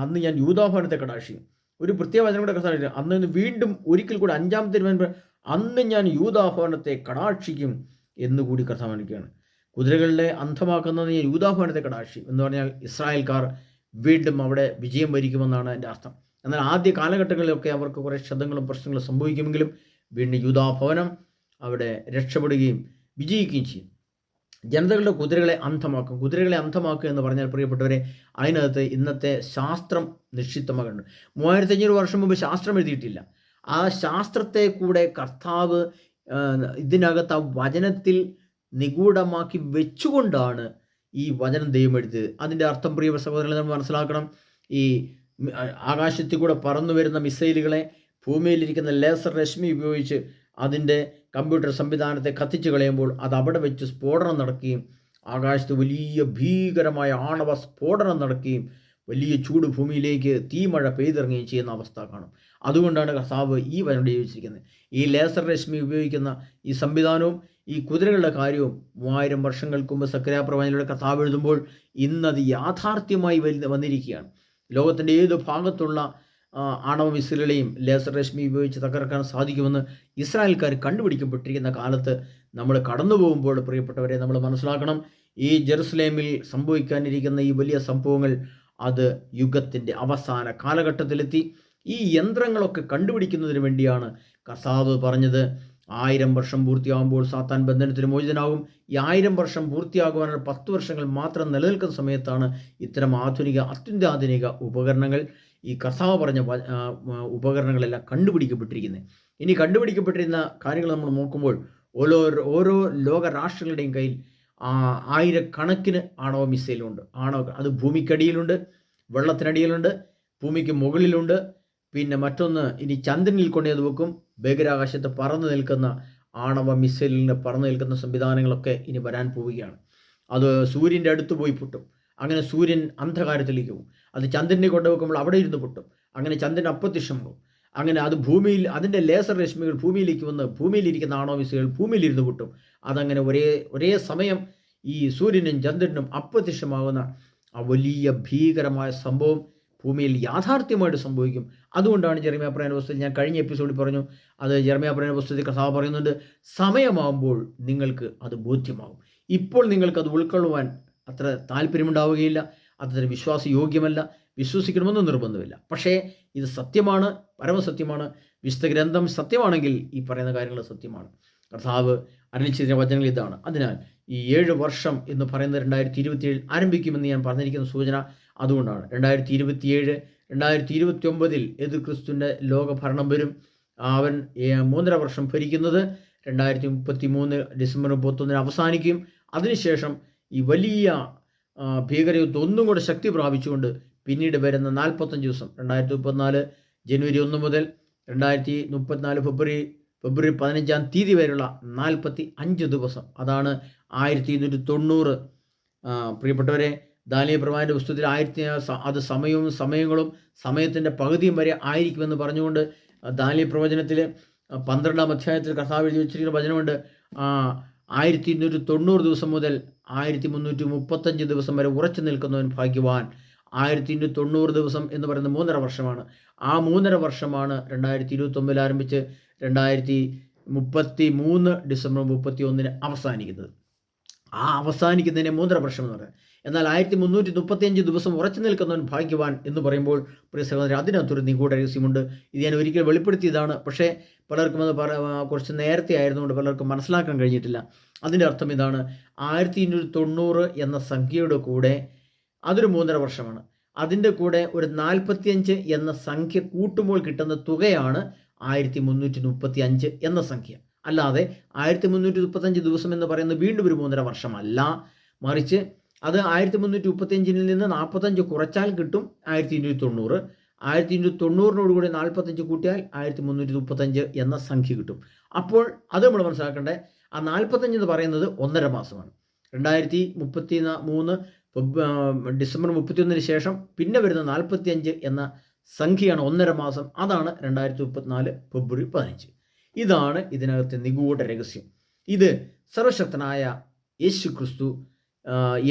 അന്ന് ഞാൻ യൂദാഭവനത്തെ കടാക്ഷിക്കും. ഒരു പ്രത്യേക വചനം കൂടെ കർത്താവ് അന്ന് വീണ്ടും ഒരിക്കൽ കൂടെ 5-ാമത്തെ തിരുവനന്തപുരം അന്ന് ഞാൻ യൂദാഭവനത്തെ കടാക്ഷിക്കും എന്നുകൂടി കർത്താവ് കാണിക്കുകയാണ്. കുതിരകളുടെ അന്ധമാക്കുന്നത് ഞാൻ യൂദാഭവനത്തെ കടാക്ഷിക്കും എന്ന് പറഞ്ഞാൽ ഇസ്രായേൽക്കാർ വീണ്ടും അവിടെ വിജയം വരിക്കുമെന്നാണ് എൻ്റെ അർത്ഥം. എന്നാൽ ആദ്യ കാലഘട്ടങ്ങളിലൊക്കെ അവർക്ക് കുറേ ക്ഷതങ്ങളും പ്രശ്നങ്ങളും സംഭവിക്കുമെങ്കിലും വീണ്ടും യൂദാഭവനം അവിടെ രക്ഷപ്പെടുകയും വിജയിക്കുകയും ചെയ്യും. ജനതകളുടെ കുതിരകളെ അന്ധമാക്കും. കുതിരകളെ അന്ധമാക്കുക എന്ന് പറഞ്ഞാൽ പ്രിയപ്പെട്ടവരെ, അതിനകത്ത് ഇന്നത്തെ ശാസ്ത്രം നിക്ഷിപ്തമാകുന്നുണ്ട്. 3500 വർഷം മുമ്പ് ശാസ്ത്രം എഴുതിയിട്ടില്ല. ആ ശാസ്ത്രത്തെ കൂടെ കർത്താവ് ഇതിനകത്ത് ആ വചനത്തിൽ നിഗൂഢമാക്കി വെച്ചുകൊണ്ടാണ് ഈ വചനം ദൈവം എഴുതിയത്. അതിൻ്റെ അർത്ഥം പ്രിയ സഹോദരങ്ങളെ നമ്മൾ മനസ്സിലാക്കണം. ഈ ആകാശത്തിൽ കൂടെ പറന്നു വരുന്ന മിസൈലുകളെ ഭൂമിയിലിരിക്കുന്ന ലേസർ രശ്മി ഉപയോഗിച്ച് അതിൻ്റെ കമ്പ്യൂട്ടർ സംവിധാനത്തെ കത്തിച്ചു കളയുമ്പോൾ അത് അവിടെ വെച്ച് സ്ഫോടനം നടക്കുകയും ആകാശത്ത് വലിയ ഭീകരമായ ആണവ സ്ഫോടനം നടക്കുകയും വലിയ ചൂട് ഭൂമിയിലേക്ക് തീമഴ പെയ്തിറങ്ങുകയും ചെയ്യുന്ന അവസ്ഥ കാണും. അതുകൊണ്ടാണ് കർത്താവ് ഈ വചനം ഉപയോഗിച്ചിരിക്കുന്നത്. ഈ ലേസർ രശ്മി ഉപയോഗിക്കുന്ന ഈ സംവിധാനവും ഈ കുതിരകളുടെ കാര്യവും 3000 വർഷങ്ങൾക്ക് മുമ്പ് സക്കറിയ പ്രവാചകനിലൂടെ കർത്താവ് എഴുതുമ്പോൾ ഇന്നത് യാഥാർത്ഥ്യമായി വന്നിരിക്കുകയാണ്. ലോകത്തിൻ്റെ ഏത് ഭാഗത്തുള്ള ആണവ മിസൈലുകളെയും ലേസർ രശ്മി ഉപയോഗിച്ച് തകർക്കാൻ സാധിക്കുമെന്ന് ഇസ്രായേൽക്കാർ കണ്ടുപിടിക്കപ്പെട്ടിരിക്കുന്ന കാലത്ത് നമ്മൾ കടന്നു പോകുമ്പോൾ പ്രിയപ്പെട്ടവരെ, നമ്മൾ മനസ്സിലാക്കണം, ഈ ജെറുസലേമിൽ സംഭവിക്കാനിരിക്കുന്ന ഈ വലിയ സംഭവങ്ങൾ അത് യുഗത്തിൻ്റെ അവസാന കാലഘട്ടത്തിലെത്തി. ഈ യന്ത്രങ്ങളൊക്കെ കണ്ടുപിടിക്കുന്നതിന് വേണ്ടിയാണ് കർത്താവ് പറഞ്ഞത് 1000 വർഷം പൂർത്തിയാകുമ്പോൾ സാത്താൻ ബന്ധനത്തിന് മോചിതനാകും. ഈ 1000 വർഷം പൂർത്തിയാകുവാനുള്ള 10 വർഷങ്ങൾ മാത്രം നിലനിൽക്കുന്ന സമയത്താണ് ഇത്തരം അത്യന്താധുനിക ഉപകരണങ്ങൾ, ഈ കർത്താവ് പറഞ്ഞ ഉപകരണങ്ങളെല്ലാം കണ്ടുപിടിക്കപ്പെട്ടിരിക്കുന്നത്. ഇനി കണ്ടുപിടിക്കപ്പെട്ടിരുന്ന കാര്യങ്ങൾ നമ്മൾ നോക്കുമ്പോൾ ഓരോ ലോക രാഷ്ട്രങ്ങളുടെയും കയ്യിൽ ആയിരക്കണക്കിന് ആണവ മിസൈലുണ്ട്. അത് ഭൂമിക്കടിയിലുണ്ട്, വെള്ളത്തിനടിയിലുണ്ട്, ഭൂമിക്ക് മുകളിലുണ്ട്. പിന്നെ മറ്റൊന്ന് ഇനി ചന്ദ്രനിൽ കൊണ്ടേത് വെക്കും. ബഹിരാകാശത്ത് പറന്നു നിൽക്കുന്ന ആണവ മിസൈലിന് പറന്നു നിൽക്കുന്ന സംവിധാനങ്ങളൊക്കെ ഇനി വരാൻ പോവുകയാണ്. അത് സൂര്യൻ്റെ അടുത്ത് പോയി പൊട്ടും. അങ്ങനെ സൂര്യൻ അന്ധകാരത്തിലേക്ക് പോകും. അത് ചന്ദ്രനെ കൊണ്ടുവെക്കുമ്പോൾ അവിടെ ഇരുന്ന് പൊട്ടും. അങ്ങനെ ചന്ദ്രൻ അപ്രത്യക്ഷമാകും. അങ്ങനെ അത് ഭൂമിയിൽ അതിൻ്റെ ലേസർ രശ്മികൾ ഭൂമിയിലേക്ക് വന്ന് ഭൂമിയിലിരിക്കുന്ന ആണവ മിസൈലുകൾ ഭൂമിയിലിരുന്ന് പൊട്ടും. അതങ്ങനെ ഒരേ സമയം ഈ സൂര്യനും ചന്ദ്രനും അപ്രത്യക്ഷമാകുന്ന ആ വലിയ ഭീകരമായ സംഭവം ഭൂമിയിൽ യാഥാർത്ഥ്യമായിട്ട് സംഭവിക്കും. അതുകൊണ്ടാണ് ജെറമ്യാ പ്രവാചകന്റെ പുസ്തകത്തിൽ ഞാൻ കഴിഞ്ഞ എപ്പിസോഡിൽ പറഞ്ഞു, അത് ജെറമ്യാ പ്രവാചകന്റെ പുസ്തകത്തിൽ കർത്താവ് പറയുന്നുണ്ട്, സമയമാകുമ്പോൾ നിങ്ങൾക്ക് അത് ബോധ്യമാകും. ഇപ്പോൾ നിങ്ങൾക്കത് ഉൾക്കൊള്ളുവാൻ അത്ര താല്പര്യമുണ്ടാവുകയില്ല, അത്ര വിശ്വാസയോഗ്യമല്ല, വിശ്വസിക്കണമെന്ന് നിർബന്ധമില്ല. പക്ഷേ ഇത് സത്യമാണ്, പരമസത്യമാണ്. വിശുദ്ധ ഗ്രന്ഥം സത്യമാണെങ്കിൽ ഈ പറയുന്ന കാര്യങ്ങൾ സത്യമാണ്. കർത്താവ് അരുളിച്ചെയ്ത വചനങ്ങൾ ഇതാണ്. അതിനാൽ ഈ 7 വർഷം എന്ന് പറയുന്നത് 2027 ആരംഭിക്കുമെന്ന് ഞാൻ പറഞ്ഞിരിക്കുന്ന സൂചന അതുകൊണ്ടാണ്. 2027 2029 എതിർ ക്രിസ്തുവിൻ്റെ ലോകഭരണം വരും. അവൻ 3.5 വർഷം ഭരിക്കുന്നത് 2033 ഡിസംബർ 31 അവസാനിക്കും. അതിനുശേഷം ഈ വലിയ ഭീകരയുദ്ധം ഒന്നും കൂടെ ശക്തി പ്രാപിച്ചുകൊണ്ട് പിന്നീട് വരുന്ന 45 ദിവസം 2034 ജനുവരി 1 മുതൽ 2034 ഫെബ്രുവരി 15 വരെയുള്ള 45 ദിവസം, അതാണ് 1290. പ്രിയപ്പെട്ടവരെ, ദാനിയേൽ പ്രവാചകന്റെ പുസ്തകത്തിൽ അത് സമയങ്ങളും സമയത്തിൻ്റെ പകുതിയും വരെ ആയിരിക്കുമെന്ന് പറഞ്ഞുകൊണ്ട് ദാനിയേൽ പ്രവചനത്തിൽ 12-ാം അധ്യായത്തിൽ കർത്താവ് എഴുതി വെച്ചിരിക്കുന്ന വചനമുണ്ട്. 1290 ദിവസം മുതൽ 1335 ദിവസം വരെ ഉറച്ചു നിൽക്കുന്നവൻ ഭാഗ്യവാൻ. 1290 ദിവസം എന്ന് പറയുന്നത് 3.5 വർഷമാണ്. ആ 3.5 വർഷമാണ് 2029 ആരംഭിച്ച് 2033 ഡിസംബർ 31 അവസാനിക്കുന്നത്. ആ അവസാനിക്കുന്നതിനെ 3.5 വർഷം എന്ന് പറയുന്നത്. എന്നാൽ 1335 ദിവസം ഉറച്ചു നിൽക്കുന്നവൻ ഭാഗ്യവാൻ എന്ന് പറയുമ്പോൾ പ്രിയ സഹോദരൻ, അതിനകത്തൊരു നിഗൂഢ രഹസ്യമുണ്ട്. ഇത് ഞാൻ ഒരിക്കൽ വെളിപ്പെടുത്തിയതാണ്. പക്ഷേ പലർക്കും അത് കുറച്ച് നേരത്തെ ആയിരുന്നുകൊണ്ട് പലർക്കും മനസ്സിലാക്കാൻ കഴിഞ്ഞിട്ടില്ല. അതിൻ്റെ അർത്ഥം ഇതാണ്: 1290 എന്ന സംഖ്യയുടെ കൂടെ അതൊരു 3.5 വർഷമാണ്. അതിൻ്റെ കൂടെ ഒരു 45 എന്ന സംഖ്യ കൂട്ടുമ്പോൾ കിട്ടുന്ന തുകയാണ് 1335 എന്ന സംഖ്യ. അല്ലാതെ 1335 ദിവസം എന്ന് പറയുന്നത് വീണ്ടും ഒരു 3.5 വർഷമല്ല, മറിച്ച് അത് 1335 നിന്ന് 45 കുറച്ചാൽ കിട്ടും 1290. 1290 45 കൂട്ടിയാൽ 1335 എന്ന സംഖ്യ കിട്ടും. അപ്പോൾ അത് നമ്മൾ മനസ്സിലാക്കേണ്ടത്, ആ 45 എന്ന് പറയുന്നത് 1.5 മാസമാണ്. 2033 ഡിസംബർ 31 ശേഷം പിന്നെ വരുന്ന 45 എന്ന സംഖ്യയാണ് 1.5 മാസം. അതാണ് 2034 ഫെബ്രുവരി 15. ഇതാണ് ഇതിനകത്തെ നിഗൂഢ രഹസ്യം. ഇത് സർവശക്തനായ യേശു ക്രിസ്തു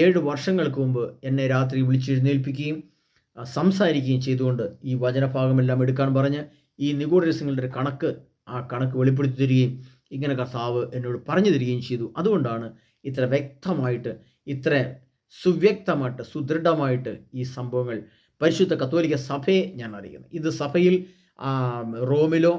7 വർഷങ്ങൾക്ക് മുമ്പ് എന്നെ രാത്രി വിളിച്ചെഴുന്നേൽപ്പിക്കുകയും സംസാരിക്കുകയും ചെയ്തുകൊണ്ട് ഈ വചനഭാഗമെല്ലാം എടുക്കാൻ പറഞ്ഞ് ഈ നിഗൂഢ രഹസ്യങ്ങളുടെ കണക്ക് വെളിപ്പെടുത്തി തരികയും ഇങ്ങനെ കർത്താവ് എന്നോട് പറഞ്ഞു തരികയും ചെയ്തു. അതുകൊണ്ടാണ് ഇത്ര വ്യക്തമായിട്ട്, ഇത്ര സുവ്യക്തമായിട്ട്, സുദൃഢമായിട്ട് ഈ സംഭവങ്ങൾ പരിശുദ്ധ കത്തോലിക്ക സഭയെ ഞാൻ അറിയുന്നത്. ഇത് സഭയിൽ റോമിലോ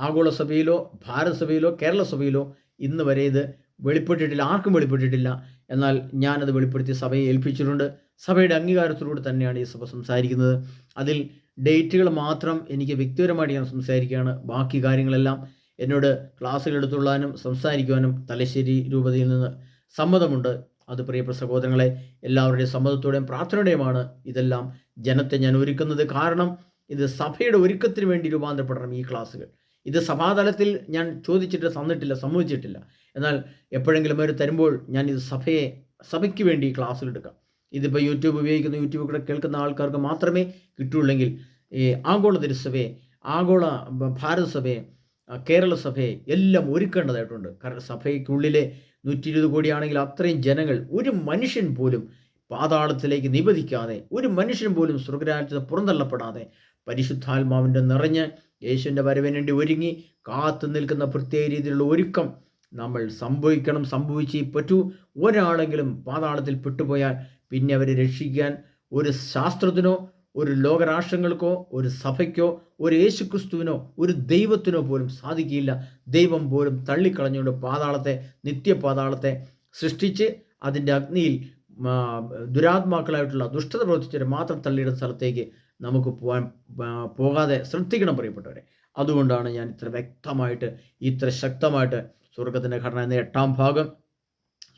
ആഗോള സഭയിലോ ഭാരത സഭയിലോ കേരള സഭയിലോ ഇന്ന് വരെ ഇത് വെളിപ്പെട്ടിട്ടില്ല, ആർക്കും വെളിപ്പെട്ടിട്ടില്ല. എന്നാൽ ഞാനത് വെളിപ്പെടുത്തി സഭയെ ഏൽപ്പിച്ചിട്ടുണ്ട്. സഭയുടെ അംഗീകാരത്തിലൂടെ തന്നെയാണ് ഈ സഭ സംസാരിക്കുന്നത്. അതിൽ ഡേറ്റുകൾ മാത്രം എനിക്ക് വ്യക്തിപരമായിട്ട് ഞാൻ സംസാരിക്കുകയാണ്. ബാക്കി കാര്യങ്ങളെല്ലാം എന്നോട് ക്ലാസ്സുകൾ എടുത്തുള്ളാനും സംസാരിക്കുവാനും തലശ്ശേരി രൂപതയിൽ നിന്ന് സമ്മതമുണ്ട്. അത് പ്രിയപ്പെട്ട സഹോദരങ്ങളെ, എല്ലാവരുടെയും സമ്മതത്തോടെയും പ്രാർത്ഥനയുടെയുമാണ് ഇതെല്ലാം ജനത്തെ ഞാൻ ഒരുക്കുന്നത്. കാരണം ഇത് സഭയുടെ ഒരുക്കത്തിന് വേണ്ടി രൂപാന്തരപ്പെടണം ഈ ക്ലാസ്സുകൾ. ഇത് സഭാതലത്തിൽ ഞാൻ ചോദിച്ചിട്ട് സമ്മതിച്ചിട്ടില്ല. എന്നാൽ എപ്പോഴെങ്കിലും അവർ തരുമ്പോൾ ഞാൻ ഇത് സഭയ്ക്ക് വേണ്ടി ഈ ക്ലാസ്സുകൾ എടുക്കാം. ഇതിപ്പോൾ യൂട്യൂബ് കൂടെ കേൾക്കുന്ന ആൾക്കാർക്ക് മാത്രമേ കിട്ടുള്ളെങ്കിൽ ഈ ആഗോള തിരുസഭയെ, ആഗോള ഭാരത സഭയെ, കേരള സഭയെ എല്ലാം ഒരുക്കേണ്ടതായിട്ടുണ്ട്. കാരണം സഭയ്ക്കുള്ളിലെ 120 കോടിയാണെങ്കിൽ അത്രയും ജനങ്ങൾ, ഒരു മനുഷ്യൻ പോലും പാതാളത്തിലേക്ക് നിബന്ധിക്കാതെ, ഒരു മനുഷ്യൻ പോലും സ്വർഗ്ഗരാജ്യത്തിന് പുറന്തള്ളപ്പെടാതെ പരിശുദ്ധാത്മാവിൻ്റെ നിറഞ്ഞ് യേശുവിൻ്റെ വരവിന് വേണ്ടി ഒരുങ്ങി കാത്തു നിൽക്കുന്ന പ്രത്യേക രീതിയിലുള്ള ഒരുക്കം നമ്മൾ സംഭവിച്ചേ പറ്റൂ. ഒരാളെങ്കിലും പാതാളത്തിൽ പെട്ടുപോയാൽ പിന്നെ അവരെ രക്ഷിക്കാൻ ഒരു ശാസ്ത്രത്തിനോ ഒരു ലോകരാഷ്ട്രങ്ങൾക്കോ ഒരു സഭയ്ക്കോ ഒരു യേശുക്രിസ്തുവിനോ ഒരു ദൈവത്തിനോ പോലും സാധിക്കില്ല. ദൈവം പോലും തള്ളിക്കളഞ്ഞുകൊണ്ട് നിത്യപാതാളത്തെ സൃഷ്ടിച്ച് അതിൻ്റെ അഗ്നിയിൽ ദുരാത്മാക്കളായിട്ടുള്ള ദുഷ്ടത പ്രവർത്തിച്ചവരെ മാത്രം തള്ളിയിടുന്ന സ്ഥലത്തേക്ക് നമുക്ക് പോകാതെ ശ്രദ്ധിക്കണം പ്രിയപ്പെട്ടവരെ. അതുകൊണ്ടാണ് ഞാൻ ഇത്ര വ്യക്തമായിട്ട്, ഇത്ര ശക്തമായിട്ട് സ്വർഗത്തിൻ്റെ ഘടന എന്ന 8-ാം ഭാഗം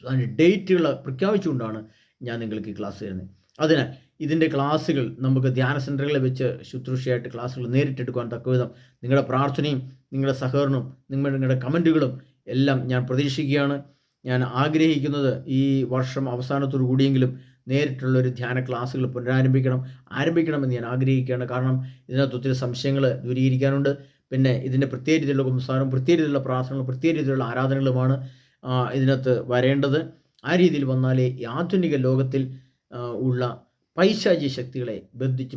അതിൻ്റെ ഡേറ്റുകൾ പ്രഖ്യാപിച്ചുകൊണ്ടാണ് ഞാൻ നിങ്ങൾക്ക് ഈ ക്ലാസ് തരുന്നത്. അതിനാൽ ഇതിൻ്റെ ക്ലാസ്സുകൾ നമുക്ക് ധ്യാന സെൻ്ററുകളിൽ വെച്ച് ശുശ്രൂഷയായിട്ട് ക്ലാസ്സുകൾ നേരിട്ടെടുക്കാൻ തക്കവിധം നിങ്ങളുടെ പ്രാർത്ഥനയും നിങ്ങളുടെ സഹകരണവും നിങ്ങളുടെ കമൻറ്റുകളും എല്ലാം ഞാൻ പ്രതീക്ഷിക്കുകയാണ്. ഞാൻ ആഗ്രഹിക്കുന്നത് ഈ വർഷം അവസാനത്തോടു കൂടിയെങ്കിലും നേരിട്ടുള്ളൊരു ധ്യാന ക്ലാസ്സുകൾ ആരംഭിക്കണമെന്ന് ഞാൻ ആഗ്രഹിക്കുകയാണ്. കാരണം ഇതിനകത്ത് ഒത്തിരി സംശയങ്ങൾ ദൂരീകരിക്കാനുണ്ട്. പിന്നെ ഇതിൻ്റെ പ്രത്യേക രീതിയിലുള്ള സംസാരവും പ്രത്യേക രീതിയിലുള്ള പ്രാർത്ഥനകളും പ്രത്യേക രീതിയിലുള്ള ആരാധനകളുമാണ് ഇതിനകത്ത് വരേണ്ടത്. ആ രീതിയിൽ വന്നാലേ ഈ ആധുനിക ലോകത്തിൽ ഉള്ള പൈശാചിക ശക്തികളെ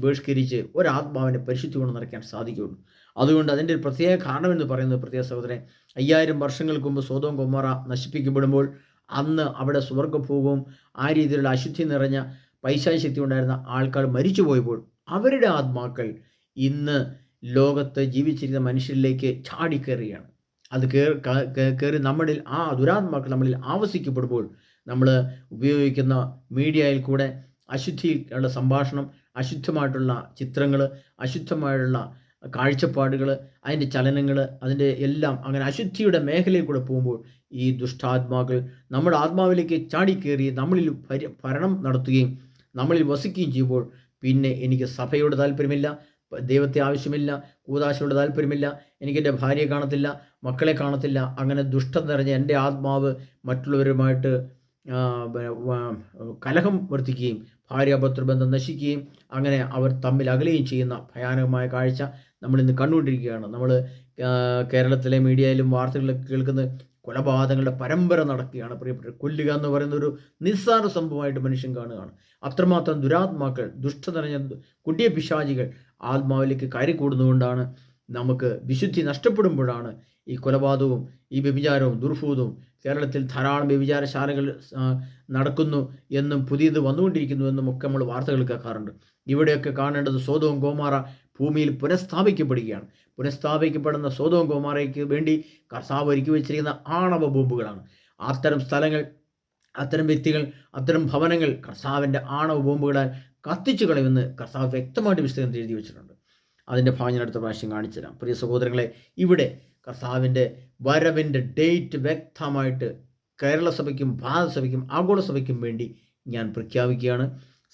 ബഹിഷ്കരിച്ച് ഒരാത്മാവിനെ പരിശുദ്ധി കൊണ്ട് നിറയ്ക്കാൻ സാധിക്കുകയുള്ളൂ. അതുകൊണ്ട് അതിൻ്റെ ഒരു പ്രത്യേക കാരണമെന്ന് പറയുന്നത്, പ്രത്യേക സഹോദരൻ, 5000 വർഷങ്ങൾക്ക് മുമ്പ് സൊദോം ഗൊമോറ നശിപ്പിക്കപ്പെടുമ്പോൾ അന്ന് അവിടെ സ്വർഗ്ഗഭോഗവും ആ രീതിയിലുള്ള അശുദ്ധി നിറഞ്ഞ പൈശാചിക ശക്തി ഉണ്ടായിരുന്ന ആൾക്കാർ മരിച്ചു പോയപ്പോൾ അവരുടെ ആത്മാക്കൾ ഇന്ന് ലോകത്ത് ജീവിച്ചിരുന്ന മനുഷ്യരിലേക്ക് ചാടിക്കയറുകയാണ്. അത് കയറി നമ്മളിൽ ആ ദുരാത്മാക്കൾ നമ്മളിൽ ആവസിക്കപ്പെടുമ്പോൾ നമ്മൾ ഉപയോഗിക്കുന്ന മീഡിയയിൽ കൂടെ അശുദ്ധിയുള്ള സംഭാഷണം, അശുദ്ധമായിട്ടുള്ള ചിത്രങ്ങൾ, അശുദ്ധമായിട്ടുള്ള കാഴ്ചപ്പാടുകൾ, അതിൻ്റെ ചലനങ്ങൾ, അതിൻ്റെ എല്ലാം അങ്ങനെ അശുദ്ധിയുടെ മേഖലയിൽ കൂടെ പോകുമ്പോൾ ഈ ദുഷ്ടാത്മാക്കൾ നമ്മുടെ ആത്മാവിലേക്ക് ചാടിക്കേറി നമ്മളിൽ ഭരണം നടത്തുകയും നമ്മളിൽ വസിക്കുകയും ചെയ്യുമ്പോൾ പിന്നെ എനിക്ക് സഭയോട് താല്പര്യമില്ല, ദൈവത്തെ ആവശ്യമില്ല, കൂദാശയോട് താല്പര്യമില്ല, എനിക്കെൻ്റെ ഭാര്യയെ കാണത്തില്ല, മക്കളെ കാണത്തില്ല. അങ്ങനെ ദുഷ്ടം നിറഞ്ഞ എൻ്റെ ആത്മാവ് മറ്റുള്ളവരുമായിട്ട് കലഹം വർദ്ധിക്കുകയും ഭാര്യാഭർത്തൃബന്ധം നശിക്കുകയും അങ്ങനെ അവർ തമ്മിൽ അകലുകയും ചെയ്യുന്ന ഭയാനകമായ കാഴ്ച നമ്മളിന്ന് കണ്ടുകൊണ്ടിരിക്കുകയാണ്. നമ്മൾ കേരളത്തിലെ മീഡിയയിലും വാർത്തകളിലൊക്കെ കേൾക്കുന്നത് കൊലപാതകങ്ങളുടെ പരമ്പര നടക്കുകയാണ്. പ്രിയപ്പെട്ടവർ, കൊല്ലുക എന്ന് പറയുന്ന ഒരു നിസ്സാര സംഭവമായിട്ട് മനുഷ്യൻ കാണുകയാണ്. അത്രമാത്രം ദുരാത്മാക്കൾ, ദുഷ്ട നിറഞ്ഞ കുട്ടിയ പിശാചികൾ ആത്മാവിലേക്ക് കയറിക്കൂടുന്നതുകൊണ്ടാണ് നമുക്ക് വിശുദ്ധി നഷ്ടപ്പെടുമ്പോഴാണ് ഈ കൊലപാതകവും ഈ വ്യഭിചാരവും ദുർഭൂതവും കേരളത്തിൽ ധാരാളം വ്യഭിചാരശാലകൾ നടക്കുന്നു എന്നും പുതിയത് വന്നുകൊണ്ടിരിക്കുന്നു എന്നും ഒക്കെ നമ്മൾ വാർത്തകൾ കേൾക്കാറുണ്ട്. ഇവിടെയൊക്കെ കാണേണ്ടത് സോദോം ഗോമോറ ഭൂമിയിൽ പുനഃസ്ഥാപിക്കപ്പെടുകയാണ്. പുനഃസ്ഥാപിക്കപ്പെടുന്ന സോദോം ഗോമോറയ്ക്ക് വേണ്ടി കർത്താവ് ഒരുക്കി വെച്ചിരിക്കുന്ന ആണവ ബോംബുകളാണ്. അത്തരം സ്ഥലങ്ങൾ, അത്തരം വ്യക്തികൾ, അത്തരം ഭവനങ്ങൾ കർത്താവിൻ്റെ ആണവ ബോംബുകളാൽ കത്തിച്ചു കളയുമെന്ന് കർത്താവ് വ്യക്തമായിട്ട് വിശദീകരണത്തിൽ എഴുതി വെച്ചിട്ടുണ്ട്. അതിൻ്റെ ഭാഗം ഞാൻ അടുത്ത പ്രാവശ്യം കാണിച്ചു തരാം. പ്രിയ സഹോദരങ്ങളെ, ഇവിടെ കർത്താവിൻ്റെ വരവിൻ്റെ ഡേറ്റ് വ്യക്തമായിട്ട് കേരള സഭയ്ക്കും ഭാരത സഭയ്ക്കും ആഗോള സഭയ്ക്കും വേണ്ടി ഞാൻ പ്രഖ്യാപിക്കുകയാണ്.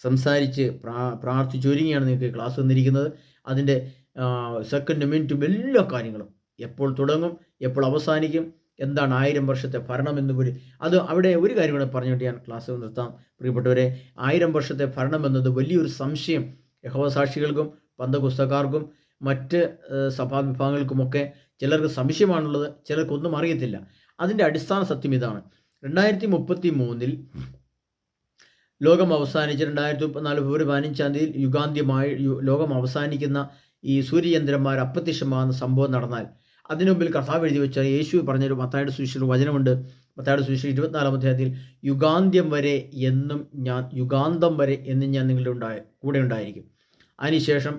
സംസാരിച്ച് പ്രാർത്ഥിച്ചൊരുങ്ങിയാണ് നിങ്ങൾക്ക് ക്ലാസ് വന്നിരിക്കുന്നത്. അതിൻ്റെ സെക്കൻഡ് മിനിറ്റും എല്ലാ കാര്യങ്ങളും എപ്പോൾ തുടങ്ങും, എപ്പോൾ അവസാനിക്കും, എന്താണ് 1000 വർഷത്തെ ഭരണം എന്നുപോലും അത് അവിടെ ഒരു കാര്യം കൂടെ പറഞ്ഞുകൊണ്ട് ഞാൻ ക്ലാസ് നിർത്താം. പ്രിയപ്പെട്ടവരെ, 1000 വർഷത്തെ ഭരണം എന്നത് വലിയൊരു സംശയം യഹോവസാക്ഷികൾക്കും പന്തകുസ്തക്കാർക്കും മറ്റ് സഭാവിഭാഗങ്ങൾക്കുമൊക്കെ ചിലർക്ക് സംശയമാണുള്ളത്, ചിലർക്കൊന്നും അറിയത്തില്ല. അതിൻ്റെ അടിസ്ഥാന സത്യം ഇതാണ്: 2033 ലോകം അവസാനിച്ച് 2034 ഫെബ്രുവരി 15 യുഗാന്ത്യമായി ലോകം അവസാനിക്കുന്ന ഈ സൂര്യചന്ദ്രന്മാർ അപ്രത്യക്ഷമാകുന്ന സംഭവം നടന്നാൽ അതിനുമുമ്പിൽ കർത്താവ് എഴുതി വെച്ച യേശു പറഞ്ഞൊരു മത്തായിയുടെ സുവിശേഷം വചനമുണ്ട്. മത്തായിയുടെ സുവിശേഷം 24-ാം അധ്യായത്തിൽ യുഗാന്ത്യം വരെ എന്നും ഞാൻ, യുഗാന്തം വരെ എന്നും ഞാൻ നിങ്ങളുടെ കൂടെ ഉണ്ടായിരിക്കും. അതിനുശേഷം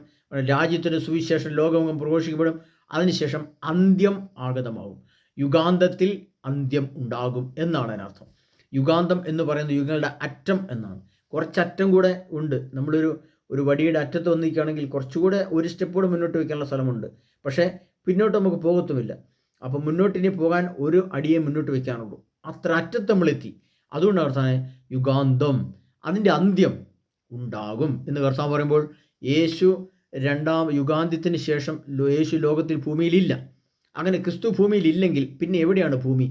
രാജ്യത്തിൻ്റെ സുവിശേഷം ലോകമെങ്ങും പ്രഘോഷിക്കപ്പെടും. അതിനുശേഷം അന്ത്യം ആഗതമാകും. യുഗാന്തത്തിൽ അന്ത്യം ഉണ്ടാകും എന്നാണ് അതിനർത്ഥം. യുഗാന്തം എന്ന് പറയുന്നത് യുഗങ്ങളുടെ അറ്റം എന്നാണ്. കുറച്ചറ്റം കൂടെ ഉണ്ട്. ഒരു വടിയുടെ അറ്റത്ത് വന്നിരിക്കുകയാണെങ്കിൽ കുറച്ചുകൂടെ ഒരു സ്റ്റെപ്പ് കൂടെ മുന്നോട്ട് വയ്ക്കാനുള്ള സ്ഥലമുണ്ട്. പക്ഷേ പിന്നോട്ട് നമുക്ക് പോകത്തുമില്ല. അപ്പം മുന്നോട്ടിനി പോകാൻ ഒരു അടിയെ മുന്നോട്ട് വയ്ക്കാനുള്ളൂ. അത്ര അറ്റത്ത് നമ്മളെത്തി. അതുകൊണ്ട് കർത്താവ് യുഗാന്തം, അതിൻ്റെ അന്ത്യം ഉണ്ടാകും എന്ന് കർത്താവ് പറയുമ്പോൾ യേശു രണ്ടാം യുഗാന്ത്യത്തിന് ശേഷം യേശു ലോകത്തിൽ ഭൂമിയിലില്ല. അങ്ങനെ ക്രിസ്തു ഭൂമിയിലില്ലെങ്കിൽ പിന്നെ എവിടെയാണ് ഭൂമി?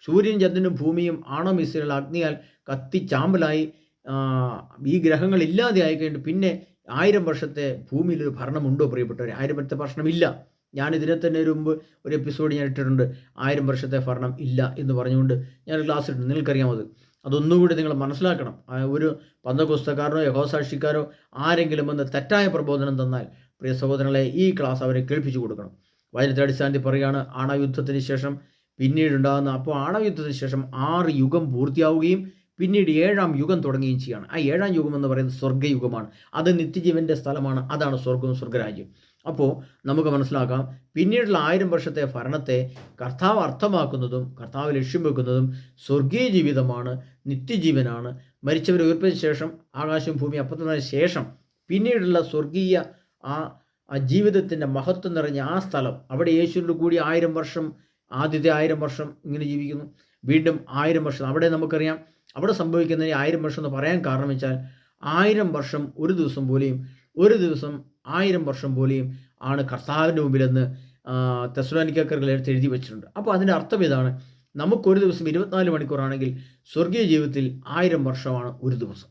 സൂര്യൻ ചന്ദ്രനും ഭൂമിയും ആണമിസ്രയേൽ അഗ്നിയാൽ കത്തിച്ചാമ്പലായി ഈ ഗ്രഹങ്ങൾ ഇല്ലാതെ ആയിക്കഴിഞ്ഞിട്ട് പിന്നെ 1000 വർഷത്തെ ഭൂമിയിലൊരു ഭരണമുണ്ടോ പ്രിയപ്പെട്ടവർ? 1000 വർഷത്തെ ഭരണമില്ല. ഞാനിതിനെ തന്നെ മുമ്പ് ഒരു എപ്പിസോഡ് ഞാൻ ഇട്ടിട്ടുണ്ട്. 1000 വർഷത്തെ ഭരണം ഇല്ല എന്ന് പറഞ്ഞുകൊണ്ട് ഞാൻ ക്ലാസ് ഇട്ടുണ്ട്. നിങ്ങൾക്കറിയാമോ അതൊന്നുകൂടി നിങ്ങൾ മനസ്സിലാക്കണം. ഒരു പന്തക്കോസ്തക്കാരനോ യഹോവസാക്ഷിക്കാരോ ആരെങ്കിലും വന്ന് തെറ്റായ പ്രബോധനം തന്നാൽ പ്രിയ സഹോദരങ്ങളെ ഈ ക്ലാസ് അവരെ കേൾപ്പിച്ചു കൊടുക്കണം. വചനത്തിന്റെ അടിസ്ഥാനത്തിൽ പറയുകയാണ്, ആണവയുദ്ധത്തിന് ശേഷം പിന്നീടുണ്ടാകുന്ന, അപ്പോൾ ആണവയുദ്ധത്തിന് ശേഷം 6 യുഗം പൂർത്തിയാവുകയും പിന്നീട് 7-ാം യുഗം തുടങ്ങുകയും ചെയ്യുകയാണ്. ആ 7-ാം യുഗം എന്ന് പറയുന്നത് സ്വർഗ്ഗയുഗമാണ്. അത് നിത്യജീവൻ്റെ സ്ഥലമാണ്. അതാണ് സ്വർഗവും സ്വർഗ്ഗരാജ്യം. അപ്പോൾ നമുക്ക് മനസ്സിലാക്കാം, പിന്നീടുള്ള 1000 വർഷത്തെ ഭരണത്തെ കർത്താവ് അർത്ഥമാക്കുന്നതും കർത്താവ് ലക്ഷ്യം വെക്കുന്നതും സ്വർഗീയ ജീവിതമാണ്, നിത്യജീവനാണ്. മരിച്ചവരെ ഉയർപ്പിച്ച ശേഷം ആകാശവും ഭൂമി അപ്പത്തിനു ശേഷം പിന്നീടുള്ള സ്വർഗീയ ആ ജീവിതത്തിൻ്റെ മഹത്വം നിറഞ്ഞ ആ സ്ഥലം, അവിടെ യേശുവിൻ്റെ കൂടി 1000 വർഷം, ആദ്യത്തെ 1000 വർഷം ഇങ്ങനെ ജീവിക്കുന്നു. വീണ്ടും 1000 വർഷം അവിടെ നമുക്കറിയാം. അവിടെ സംഭവിക്കുന്നതിന് 1000 വർഷം എന്ന് പറയാൻ കാരണം വെച്ചാൽ 1000 വർഷം ഒരു ദിവസം പോലെയും, ഒരു ദിവസം 1000 വർഷം പോലെയും ആണ് കർത്താവിൻ്റെ മുമ്പിലെന്ന് തെസ്സലോനിക്കക്കാർക്ക് എഴുതി വെച്ചിട്ടുണ്ട്. അപ്പോൾ അതിൻ്റെ അർത്ഥം ഇതാണ്: നമുക്കൊരു ദിവസം 24 മണിക്കൂറാണെങ്കിൽ സ്വർഗീയ ജീവിതത്തിൽ 1000 വർഷമാണ് ഒരു ദിവസം.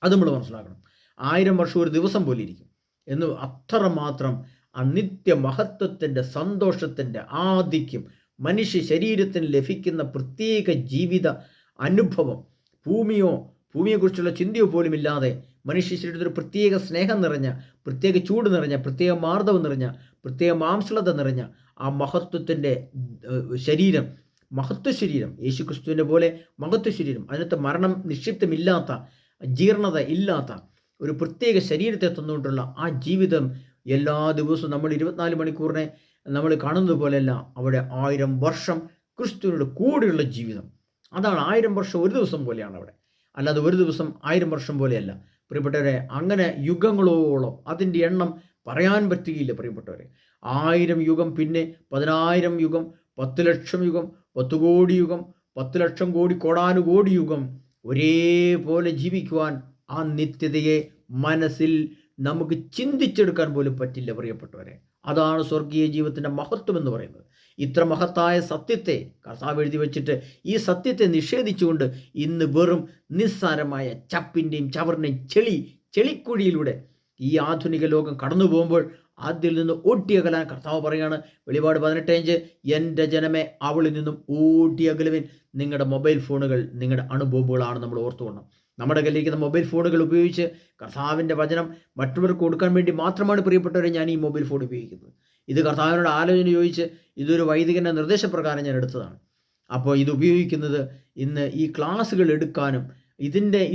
അത് നമ്മൾ മനസ്സിലാക്കണം. 1000 വർഷം ഒരു ദിവസം പോലെ ഇരിക്കും എന്ന് അത്രമാത്രം അനിത്യ മഹത്വത്തിൻ്റെ, സന്തോഷത്തിൻ്റെ ആധിക്യം, മനുഷ്യ ശരീരത്തിന് ലഭിക്കുന്ന പ്രത്യേക ജീവിത അനുഭവം, ഭൂമിയെക്കുറിച്ചുള്ള ചിന്തയോ പോലും ഇല്ലാതെ മനുഷ്യ ശരീരത്തിൽ പ്രത്യേക സ്നേഹം നിറഞ്ഞ, പ്രത്യേക ചൂട് നിറഞ്ഞ, പ്രത്യേക മാർദ്ദവം നിറഞ്ഞ, പ്രത്യേക മാംസളത നിറഞ്ഞ ആ മഹത്വത്തിൻ്റെ ശരീരം, മഹത്വ ശരീരം, യേശു ക്രിസ്തുവിൻ്റെ പോലെ മഹത്വ ശരീരം, അതിനകത്ത് മരണം നിക്ഷിപ്തമില്ലാത്ത, ജീർണത ഇല്ലാത്ത ഒരു പ്രത്യേക ശരീരത്തെ തന്നുകൊണ്ടുള്ള ആ ജീവിതം എല്ലാ ദിവസവും നമ്മൾ 24 മണിക്കൂറിനെ നമ്മൾ കാണുന്നത് പോലെയല്ല. അവിടെ 1000 വർഷം ക്രിസ്തുവിനോട് കൂടെയുള്ള ജീവിതം. അതാണ് 1000 വർഷം ഒരു ദിവസം പോലെയാണ് അവിടെ. അല്ലാതെ ഒരു ദിവസം 1000 വർഷം പോലെയല്ല പ്രിയപ്പെട്ടവരെ. അങ്ങനെ യുഗങ്ങളോളം അതിൻ്റെ എണ്ണം പറയാൻ പറ്റുകയില്ല പ്രിയപ്പെട്ടവരെ. 1000 യുഗം, പിന്നെ 10,000 യുഗം, 10,00,000 യുഗം, 10 കോടി യുഗം, 10,00,000 കോടി, കോടാനുകോടി യുഗം ഒരേപോലെ ജീവിക്കുവാൻ ആ നിത്യതയെ മനസ്സിൽ നമുക്ക് ചിന്തിച്ചെടുക്കാൻ പോലും പറ്റില്ല പ്രിയപ്പെട്ടവരെ. അതാണ് സ്വർഗീയ ജീവിതത്തിൻ്റെ മഹത്വം എന്ന് പറയുന്നത്. ഇത്ര മഹത്തായ സത്യത്തെ കർത്താവ് എഴുതി വച്ചിട്ട് ഈ സത്യത്തെ നിഷേധിച്ചുകൊണ്ട് ഇന്ന് വെറും നിസ്സാരമായ ചപ്പിൻ്റെയും ചവറിൻ്റെയും ചെളിക്കുഴിയിലൂടെ ഈ ആധുനിക ലോകം കടന്നു പോകുമ്പോൾ അതിൽ നിന്ന് ഓട്ടിയകലാൻ കർത്താവ് പറയാണ്, വെളിപാട് 18:5, എൻ്റെ ജനമേ അവളിൽ നിന്നും ഓട്ടിയകലുവിൻ. നിങ്ങളുടെ മൊബൈൽ ഫോണുകൾ നിങ്ങളുടെ അണുബോംബുകളാണ്. നമ്മൾ ഓർത്തുകൊള്ളണം. നമ്മുടെ കയ്യിലിരിക്കുന്ന മൊബൈൽ ഫോണുകൾ ഉപയോഗിച്ച് കർത്താവിൻ്റെ വചനം മറ്റുള്ളവർക്ക് കൊടുക്കാൻ വേണ്ടി മാത്രമാണ് പ്രിയപ്പെട്ടവരെ ഞാൻ ഈ മൊബൈൽ ഫോൺ ഉപയോഗിക്കുന്നത്. ഇത് കർത്താവിനോട് ആലോചന ചോദിച്ച് ഇതൊരു വൈദികൻ്റെ നിർദ്ദേശപ്രകാരം ഞാൻ എടുത്തതാണ്. അപ്പോൾ ഇത് ഉപയോഗിക്കുന്നത് ഇന്ന് ഈ ക്ലാസ്സുകൾ എടുക്കാനും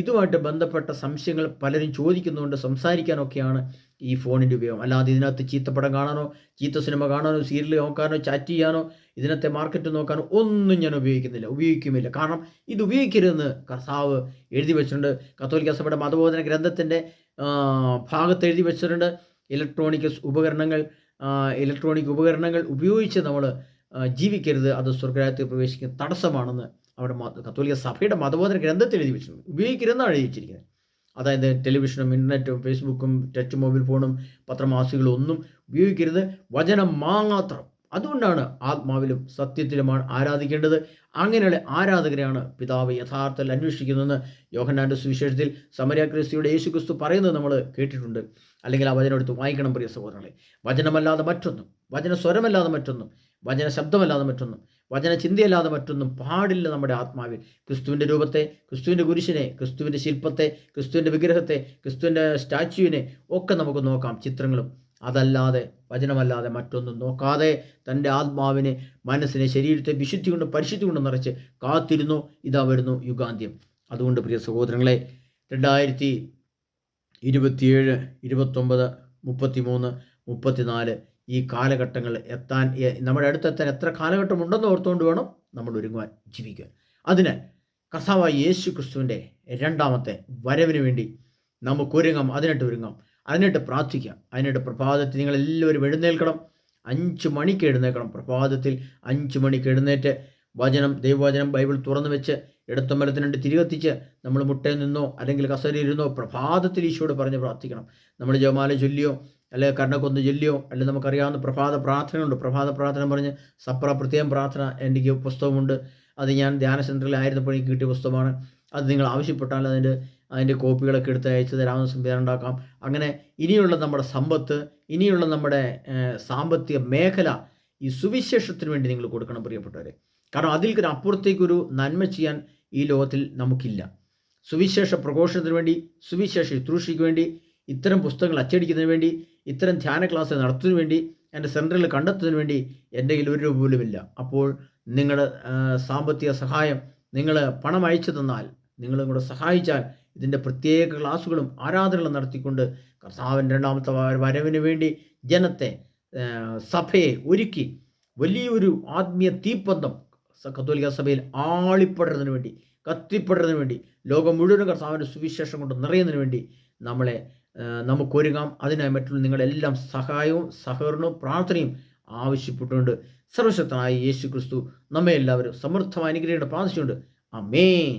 ഇതുമായിട്ട് ബന്ധപ്പെട്ട സംശയങ്ങൾ പലരും ചോദിക്കുന്നുണ്ട്, സംസാരിക്കാനൊക്കെയാണ് ഈ ഫോണിൻ്റെ ഉപയോഗം. അല്ലാതെ ഇതിനകത്ത് ചീത്തപ്പടം കാണാനോ, ചീത്ത സിനിമ കാണാനോ, സീരിയൽ നോക്കാനോ, ചാറ്റ് ചെയ്യാനോ, ഇതിനകത്തെ മാർക്കറ്റ് നോക്കാനോ ഒന്നും ഞാൻ ഉപയോഗിക്കുമില്ല. കാരണം ഇത് ഉപയോഗിക്കരുതെന്ന് കർത്താവ് എഴുതി വെച്ചിട്ടുണ്ട്. കത്തോലിക്ക സഭയുടെ മതബോധന ഗ്രന്ഥത്തിൻ്റെ ഭാഗത്ത് എഴുതി വെച്ചിട്ടുണ്ട്. ഇലക്ട്രോണിക് ഉപകരണങ്ങൾ ഉപയോഗിച്ച് നമ്മൾ ജീവിക്കരുത്, അത് സ്വർഗ്ഗരാജ്യത്തിൽ പ്രവേശിക്കുന്ന തടസ്സമാണെന്ന് അവിടെ കത്തോലിക്ക സഭയുടെ മതബോധന ഗ്രന്ഥത്തിൽ എഴുതി വെച്ചിട്ടുണ്ട്. ഉപയോഗിക്കരുതെന്നാണ് എഴുതി വെച്ചിരിക്കുന്നത്. അതായത് ടെലിവിഷനും ഇൻ്റർനെറ്റും ഫേസ്ബുക്കും ടച്ച് മൊബൈൽ ഫോണും പത്രമാസികകളും ഒന്നും ഉപയോഗിക്കരുത്, വചനം മാത്രം. അതുകൊണ്ടാണ് ആത്മാവിലും സത്യത്തിലുമാണ് ആരാധിക്കേണ്ടത്. അങ്ങനെയുള്ള ആരാധകരെയാണ് പിതാവ് യഥാർത്ഥത്തിൽ അന്വേഷിക്കുന്നതെന്ന് യോഹന്നാൻ്റെ സുവിശേഷത്തിൽ സമരിയ ക്രിസ്തിയുടെ യേശുക്രിസ്തു പറയുന്നത് നമ്മൾ കേട്ടിട്ടുണ്ട്. അല്ലെങ്കിൽ ആ വചനം എടുത്ത് വായിക്കണം പ്രിയ സഹോദരങ്ങളെ. വചനമല്ലാതെ മറ്റൊന്നും, വചന സ്വരമല്ലാതെ മറ്റൊന്നും, വചന ശബ്ദമല്ലാതെ മറ്റൊന്നും, വചന ചിന്തയല്ലാതെ മറ്റൊന്നും പാടില്ല നമ്മുടെ ആത്മാവിൽ. ക്രിസ്തുവിൻ്റെ രൂപത്തെ, ക്രിസ്തുവിൻ്റെ കുരിശിനെ, ക്രിസ്തുവിൻ്റെ ശില്പത്തെ, ക്രിസ്തുവിൻ്റെ വിഗ്രഹത്തെ, ക്രിസ്തുവിൻ്റെ സ്റ്റാച്യുവിനെ ഒക്കെ നമുക്ക് നോക്കാം, ചിത്രങ്ങളും. അതല്ലാതെ, വചനമല്ലാതെ മറ്റൊന്നും നോക്കാതെ തൻ്റെ ആത്മാവിനെ, മനസ്സിനെ, ശരീരത്തെ വിശുദ്ധി കൊണ്ട് പരിശുദ്ധി കൊണ്ട് നിറച്ച് കാത്തിരുന്നു. ഇതാ വരുന്നു യുഗാന്ത്യം. അതുകൊണ്ട് പ്രിയ സഹോദരങ്ങളെ, 2027, 29, 33, 34 ഈ കാലഘട്ടങ്ങൾ എത്താൻ, നമ്മുടെ അടുത്തെത്താൻ എത്ര കാലഘട്ടം ഉണ്ടെന്ന് ഓർത്തുകൊണ്ട് വേണം നമ്മൾ ഒരുങ്ങുവാൻ, ജീവിക്കുവാൻ. അതിനാൽ കർത്താവായ യേശു ക്രിസ്തുവിൻ്റെ രണ്ടാമത്തെ വരവിന് വേണ്ടി നമുക്കൊരുങ്ങാം. അതിനായിട്ട് പ്രാർത്ഥിക്കാം. അതിനായിട്ട് പ്രഭാതത്തിൽ നിങ്ങളെല്ലാവരും എഴുന്നേൽക്കണം. 5 മണിക്ക് എഴുന്നേൽക്കണം. പ്രഭാതത്തിൽ 5 മണിക്ക് എഴുന്നേറ്റ് ദൈവവചനം ബൈബിൾ തുറന്നു വെച്ച് ഇടത്തമ്പലത്തിനുണ്ട് തിരികെത്തിച്ച് നമ്മൾ മുട്ടയിൽ നിന്നോ അല്ലെങ്കിൽ കസേരയിരുന്നോ പ്രഭാതത്തിൽ ഈശോയോട് പറഞ്ഞ് പ്രാർത്ഥിക്കണം. നമ്മൾ ജപമാല ചൊല്ലിയോ അല്ലെങ്കിൽ കർണക്കൊന്ന് ചൊല്ലിയോ, അല്ലെങ്കിൽ നമുക്കറിയാവുന്ന പ്രഭാത പ്രാർത്ഥനയുണ്ട്. പ്രഭാത പ്രാർത്ഥന പറഞ്ഞ് പ്രത്യേകം പ്രാർത്ഥന എനിക്ക് പുസ്തകമുണ്ട്. അത് ഞാൻ ധ്യാന സെൻറ്ററിലായിരുന്നപ്പോൾ എനിക്ക് കിട്ടിയ പുസ്തകമാണ്. അത് നിങ്ങൾ ആവശ്യപ്പെട്ടാൽ അതിൻ്റെ കോപ്പികളൊക്കെ എടുത്ത് അയച്ചു തരാവുന്ന സംവിധാനം ഉണ്ടാക്കാം. അങ്ങനെ ഇനിയുള്ള നമ്മുടെ സമ്പത്ത്, ഇനിയുള്ള നമ്മുടെ സാമ്പത്തിക മേഖല ഈ സുവിശേഷത്തിന് വേണ്ടി നിങ്ങൾ കൊടുക്കണം പ്രിയപ്പെട്ടവരെ. കാരണം അതിൽ അപ്പുറത്തേക്കൊരു നന്മ ചെയ്യാൻ ഈ ലോകത്തിൽ നമുക്കില്ല. സുവിശേഷ പ്രഘോഷണത്തിന് വേണ്ടി, സുവിശേഷ ശുശ്രൂഷയ്ക്ക് വേണ്ടി, ഇത്തരം പുസ്തകങ്ങൾ അച്ചടിക്കുന്നതിന് വേണ്ടി, ഇത്തരം ധ്യാന ക്ലാസ് നടത്തുന്നതിന് വേണ്ടി, എൻ്റെ സെൻറ്ററിൽ കണ്ടെത്തുന്നതിന് വേണ്ടി എൻ്റെ കയ്യിൽ 1 രൂപ പോലുമില്ല. അപ്പോൾ നിങ്ങളുടെ സാമ്പത്തിക സഹായം, നിങ്ങൾ പണം അയച്ചു തന്നാൽ, നിങ്ങളും കൂടെ സഹായിച്ചാൽ ഇതിൻ്റെ പ്രത്യേക ക്ലാസ്സുകളും ആരാധനകളും നടത്തിക്കൊണ്ട് കർത്താവിൻ്റെ രണ്ടാമത്തെ വരവിന് വേണ്ടി ജനത്തെ, സഭയെ ഒരുക്കി വലിയൊരു ആത്മീയ തീപ്പന്തം കത്തോലിക്ക സഭയിൽ ആളിപ്പടരുന്നതിന് വേണ്ടി, കത്തിപ്പടരുന്നതിന് വേണ്ടി, ലോകം മുഴുവനും കർത്താവിൻ്റെ സുവിശേഷം കൊണ്ട് നിറയുന്നതിന് വേണ്ടി നമുക്കൊരുങ്ങാം. അതിനായി മറ്റുള്ള നിങ്ങളെല്ലാം സഹായവും സഹകരണവും പ്രാർത്ഥനയും ആവശ്യപ്പെട്ടുകൊണ്ട് സർവശക്തനായ യേശു ക്രിസ്തു നമ്മെ എല്ലാവരും സമൃദ്ധമായി അനുഗ്രഹിക്കേണ്ട പ്രാർത്ഥിച്ചുകൊണ്ട് ആമേൻ.